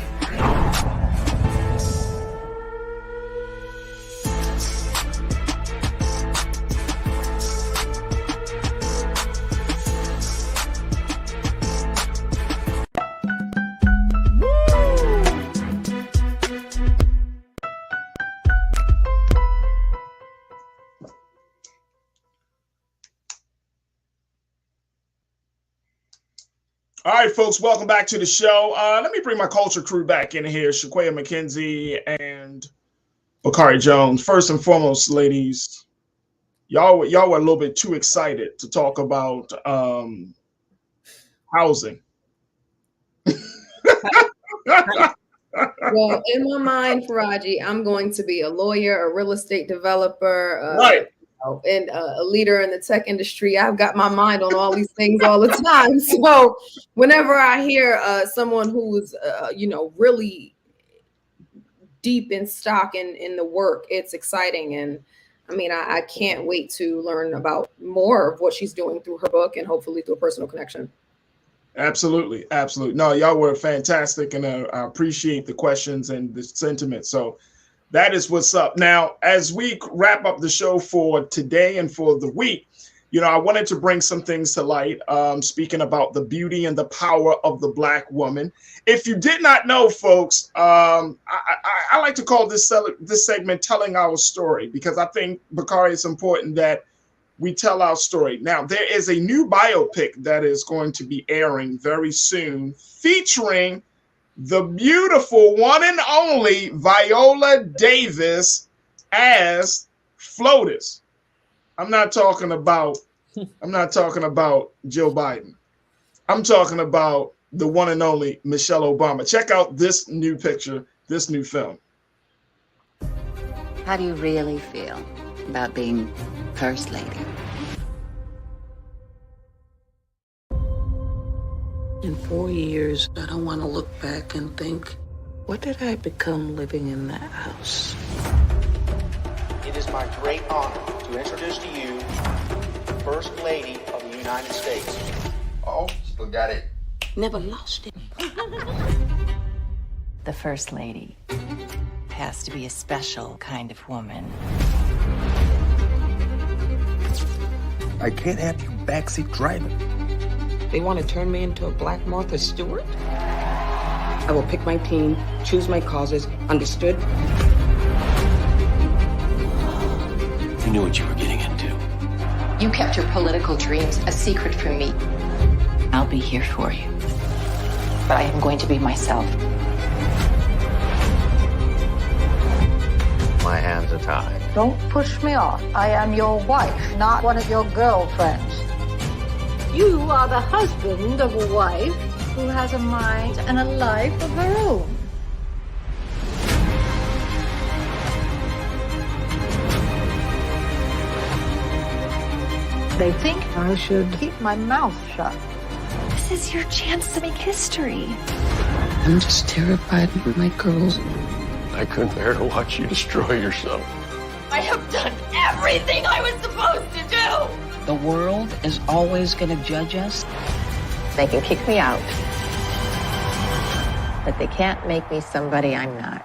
All right, folks, welcome back to the show. Let me bring my culture crew back in here, Shaquaya McKenzie and Bakari Jones. First and foremost, ladies, y'all were a little bit too excited to talk about housing. Well, in my mind, Farajii, I'm going to be a lawyer, a real estate developer, right, and a leader in the tech industry. I've got my mind on all these things all the time. So whenever I hear someone who's really deep in stock in the work, it's exciting. And I mean, I can't wait to learn about more of what she's doing through her book and hopefully through a personal connection. Absolutely. Absolutely. No, y'all were fantastic, and I appreciate the questions and the sentiment. So that is what's up. Now, as we wrap up the show for today and for the week, I wanted to bring some things to light, speaking about the beauty and the power of the Black woman. If you did not know, folks, I like to call this segment Telling Our Story, because I think, Bakari, it's important that we tell our story. Now, there is a new biopic that is going to be airing very soon, featuring the beautiful one and only Viola Davis as FLOTUS. I'm not talking about Joe Biden. I'm talking about the one and only Michelle Obama. Check out this new picture, this new film. How do you really feel about being First Lady? In 4 years, I don't want to look back and think What did I become living in that house? It is my great honor to introduce to you the First Lady of the United States. Oh, still got it. Never lost it. The First Lady has to be a special kind of woman. I can't have you backseat driving. They want to turn me into a Black Martha Stewart? I will pick my team, choose my causes, understood? You knew what you were getting into. You kept your political dreams a secret from me. I'll be here for you. But I am going to be myself. My hands are tied. Don't push me off. I am your wife, not one of your girlfriends. You are the husband of a wife who has a mind and a life of her own. They think I should keep my mouth shut. This is your chance to make history. I'm just terrified of my girls. I couldn't bear to watch you destroy yourself. I have done everything I was supposed to do. The world is always going to judge us. They can kick me out, but they can't make me somebody I'm not.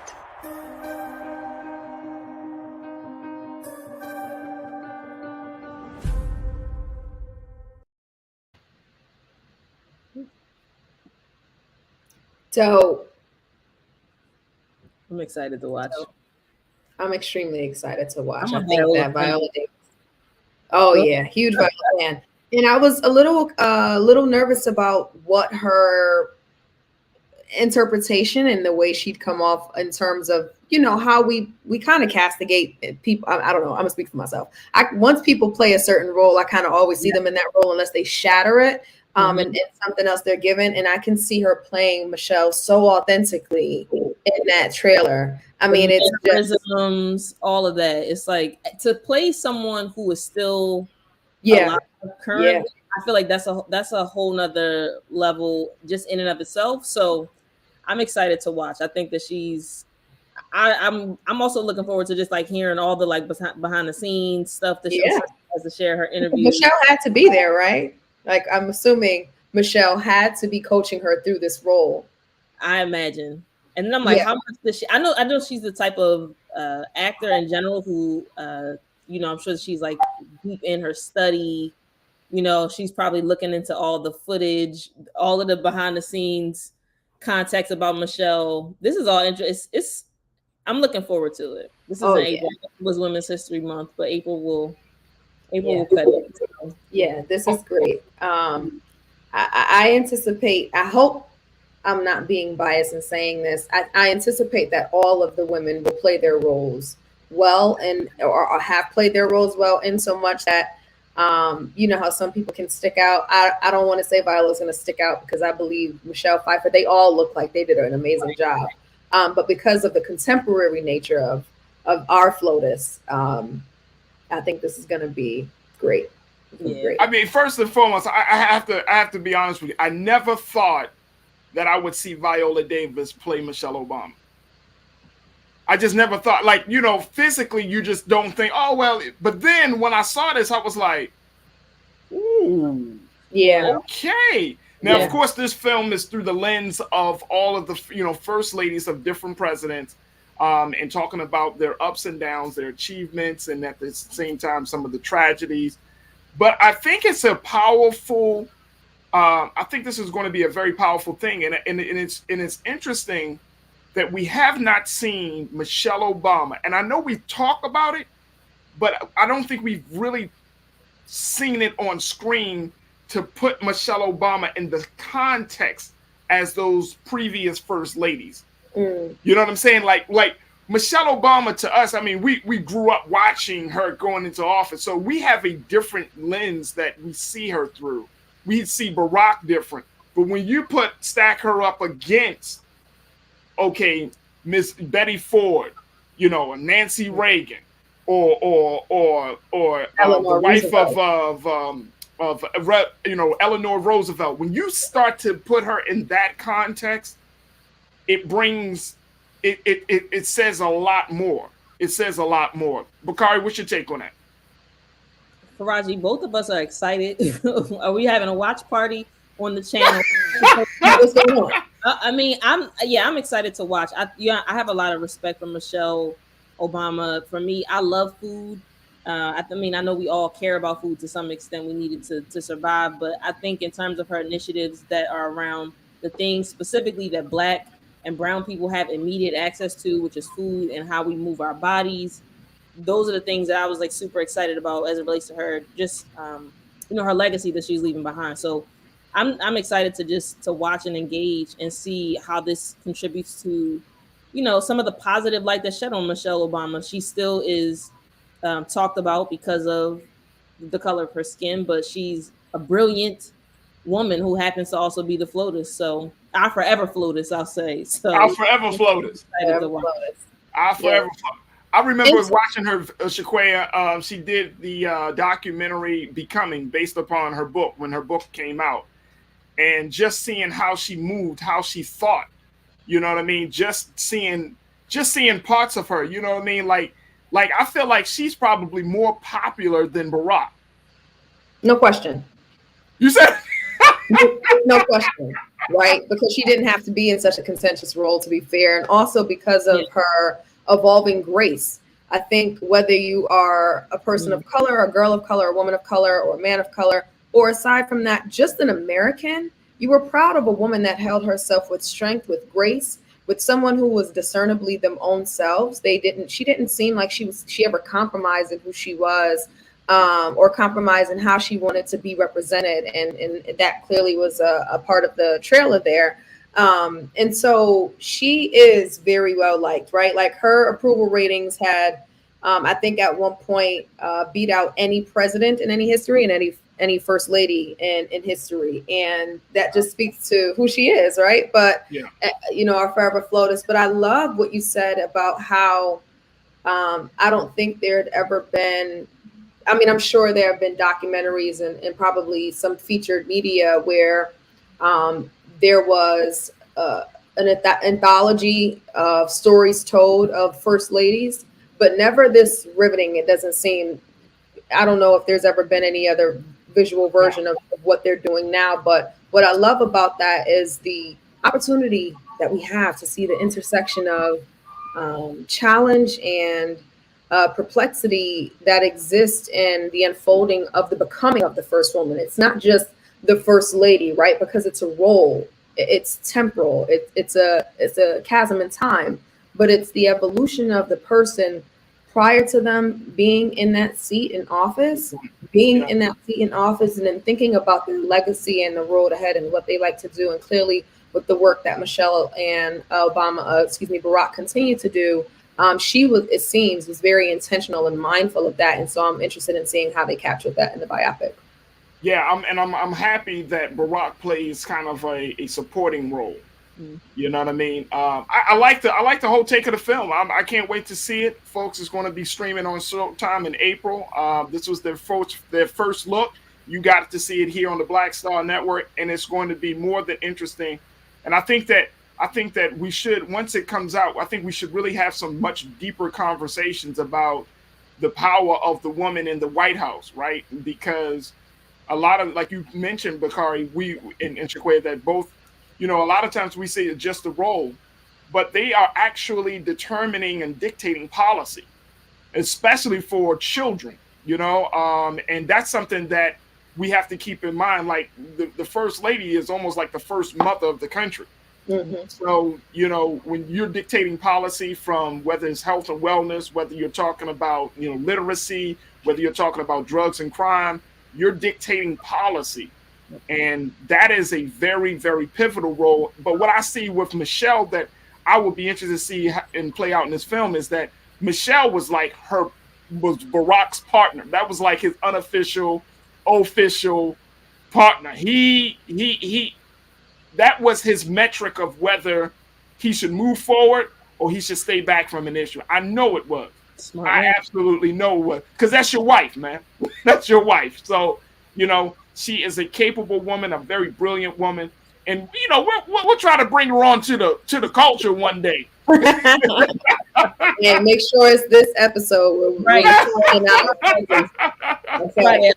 So I'm excited to watch. I'm extremely excited to watch. I'm I think that Viola Viola Davis. Oh yeah, huge Viola fan. And I was a little nervous about what her interpretation and the way she'd come off in terms of, you know, how we kind of castigate people. I don't know. I'm gonna speak for myself. Once people play a certain role, I kind of always see them in that role unless they shatter it. And something else they're given. And I can see her playing Michelle so authentically in that trailer. I mean, it's just all of that. It's like to play someone who is still alive currently. I feel like that's a whole nother level just in and of itself. So I'm excited to watch. I think that I'm also looking forward to just like hearing all the like behind the scenes stuff that she has to share her interview. Michelle had to be there, right? Like, I'm assuming Michelle had to be coaching her through this role. I imagine. And then I'm like, how much does she? I know she's the type of actor in general who, you know, I'm sure she's like deep in her study. You know, she's probably looking into all the footage, all of the behind the scenes context about Michelle. This is all interesting. I'm looking forward to it. This is April. It was Women's History Month, but April will cut it. So. Yeah, this is great. I anticipate, I hope I'm not being biased in saying this. I anticipate that all of the women will play their roles well or have played their roles well, in so much that, you know how some people can stick out. I don't want to say Viola's going to stick out because I believe Michelle Pfeiffer, they all look like they did an amazing job. But because of the contemporary nature of our FLOTUS, I think this is going to be great. Great. I mean, first and foremost, I have to be honest with you. I never thought that I would see Viola Davis play Michelle Obama. I just never thought, like, you know, physically, you just don't think, oh, well. But then when I saw this, I was like, ooh, yeah, okay. Now, of course, this film is through the lens of all of the, you know, first ladies of different presidents, and talking about their ups and downs, their achievements, and at the same time, some of the tragedies. But I think it's a powerful. I think this is going to be a very powerful thing, and it's interesting that we have not seen Michelle Obama, and I know we talk about it, but I don't think we've really seen it on screen to put Michelle Obama in the context as those previous first ladies. You know what I'm saying? Like Michelle Obama to us, I mean, we grew up watching her going into office, so we have a different lens that we see her through. We see Barack different, but when you stack her up against, okay, Miss Betty Ford, you know, Nancy Reagan, or the wife of you know, Eleanor Roosevelt. When you start to put her in that context, it brings it says a lot more. It says a lot more. Bakari, what's your take on that? Farajii, both of us are excited. Are we having a watch party on the channel? I mean, I'm excited to watch. I have a lot of respect for Michelle Obama. For me, I love food. I mean, I know we all care about food to some extent. We need it to survive, but I think in terms of her initiatives that are around the things specifically that Black and brown people have immediate access to, which is food and how we move our bodies, those are the things that I was like super excited about as it relates to her, just her legacy that she's leaving behind. So I'm excited to watch and engage and see how this contributes to, some of the positive light that's shed on Michelle Obama. She still is talked about because of the color of her skin, but she's a brilliant woman who happens to also be the FLOTUS. So our forever FLOTUS, I'll say. So our forever FLOTUS. Our forever FLOTUS. I remember watching her, Shaquaya. She did the documentary Becoming, based upon her book, when her book came out, and just seeing how she moved, how she thought, you know what I mean? Just seeing parts of her, you know what I mean? Like I feel like she's probably more popular than Barack. No question. You said no question, right? Because she didn't have to be in such a contentious role, to be fair, and also because of her evolving grace. I think whether you are a person of color, a girl of color, a woman of color, or a man of color, or aside from that, just an American, you were proud of a woman that held herself with strength, with grace, with someone who was discernibly them own selves. She didn't seem like she ever compromised in who she was, or compromised in how she wanted to be represented. And that clearly was a part of the trailer there. And so she is very well liked, right? Like her approval ratings had, I think at one point, beat out any president in any history and any first lady in history. And that just speaks to who she is, right? But, our forever FLOTUS. But I love what you said about how I don't think there had ever been, I mean, I'm sure there have been documentaries and probably some featured media where there was an anthology of stories told of first ladies, but never this riveting. It doesn't seem, I don't know if there's ever been any other visual version of what they're doing now. But what I love about that is the opportunity that we have to see the intersection of challenge and perplexity that exists in the unfolding of the becoming of the first woman. It's not just the first lady, right? Because it's a role. It's temporal. It's a chasm in time, but it's the evolution of the person prior to them being in that seat in office, and then thinking about their legacy and the road ahead and what they like to do. And clearly with the work that Michelle and Barack continue to do, it seems was very intentional and mindful of that. And so I'm interested in seeing how they captured that in the biopic. Yeah, I'm happy that Barack plays kind of a supporting role. You know what I mean? I like the whole take of the film. I can't wait to see it, folks. It's going to be streaming on Showtime in April. This was their first look. You got to see it here on the Black Star Network, and it's going to be more than interesting. And I think that we should, once it comes out, I think we should really have some much deeper conversations about the power of the woman in the White House, right? Because a lot of, like you mentioned, Bakari, we in Shaquaya, that both, a lot of times we say it's just a role, but they are actually determining and dictating policy, especially for children, and that's something that we have to keep in mind. Like the first lady is almost like the first mother of the country. Mm-hmm. So, when you're dictating policy, from whether it's health and wellness, whether you're talking about, literacy, whether you're talking about drugs and crime, you're dictating policy. And that is a very, very pivotal role. But what I see with Michelle that I would be interested to see and play out in this film is that Michelle was Barack's partner. That was like his unofficial, official partner. That was his metric of whether he should move forward or he should stay back from an issue. I know it was. Smart. I absolutely know it was. Because that's your wife, man. That's your wife. So, she is a capable woman, a very brilliant woman. and you know we'll try to bring her on to the culture one day. Yeah, make sure it's this episode. Right.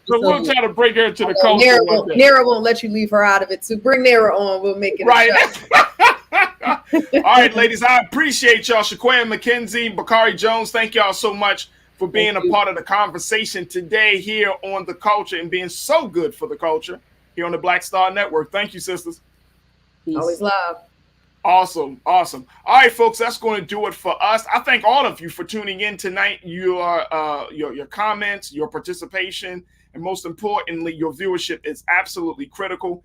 So we'll try to bring her to the culture. Nera won't let you leave her out of it. So bring Nera on. We'll make it right. All right, ladies, I appreciate y'all. Shaquan McKenzie, Bakari Jones, thank y'all so much for being a part of the conversation today here on The Culture and being so good for the culture here on the Black Star Network. Thank you, sisters. Peace. Always love. Awesome. All right, folks, that's going to do it for us. I thank all of you for tuning in tonight. Your comments, your participation, and most importantly, your viewership is absolutely critical.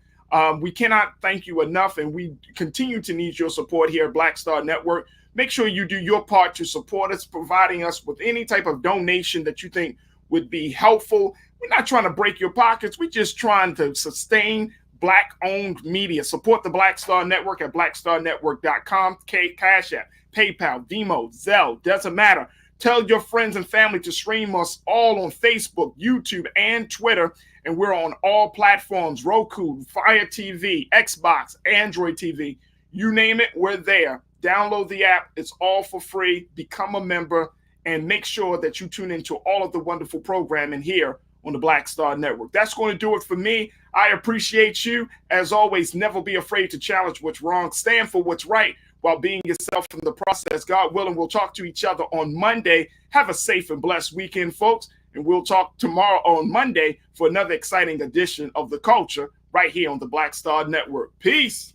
We cannot thank you enough, and we continue to need your support here at Black Star Network. Make sure you do your part to support us, providing us with any type of donation that you think would be helpful. We're not trying to break your pockets. We're just trying to sustain Black-owned media. Support the Black Star Network at blackstarnetwork.com, Cash App, PayPal, Venmo, Zelle, doesn't matter. Tell your friends and family to stream us all on Facebook, YouTube, and Twitter. And we're on all platforms, Roku, Fire TV, Xbox, Android TV. You name it, we're there. Download the app. It's all for free. Become a member and make sure that you tune into all of the wonderful programming here on the Black Star Network. That's going to do it for me. I appreciate you. As always, never be afraid to challenge what's wrong. Stand for what's right while being yourself in the process. God willing, we'll talk to each other on Monday. Have a safe and blessed weekend, folks. And we'll talk tomorrow on Monday for another exciting edition of The Culture right here on the Black Star Network. Peace.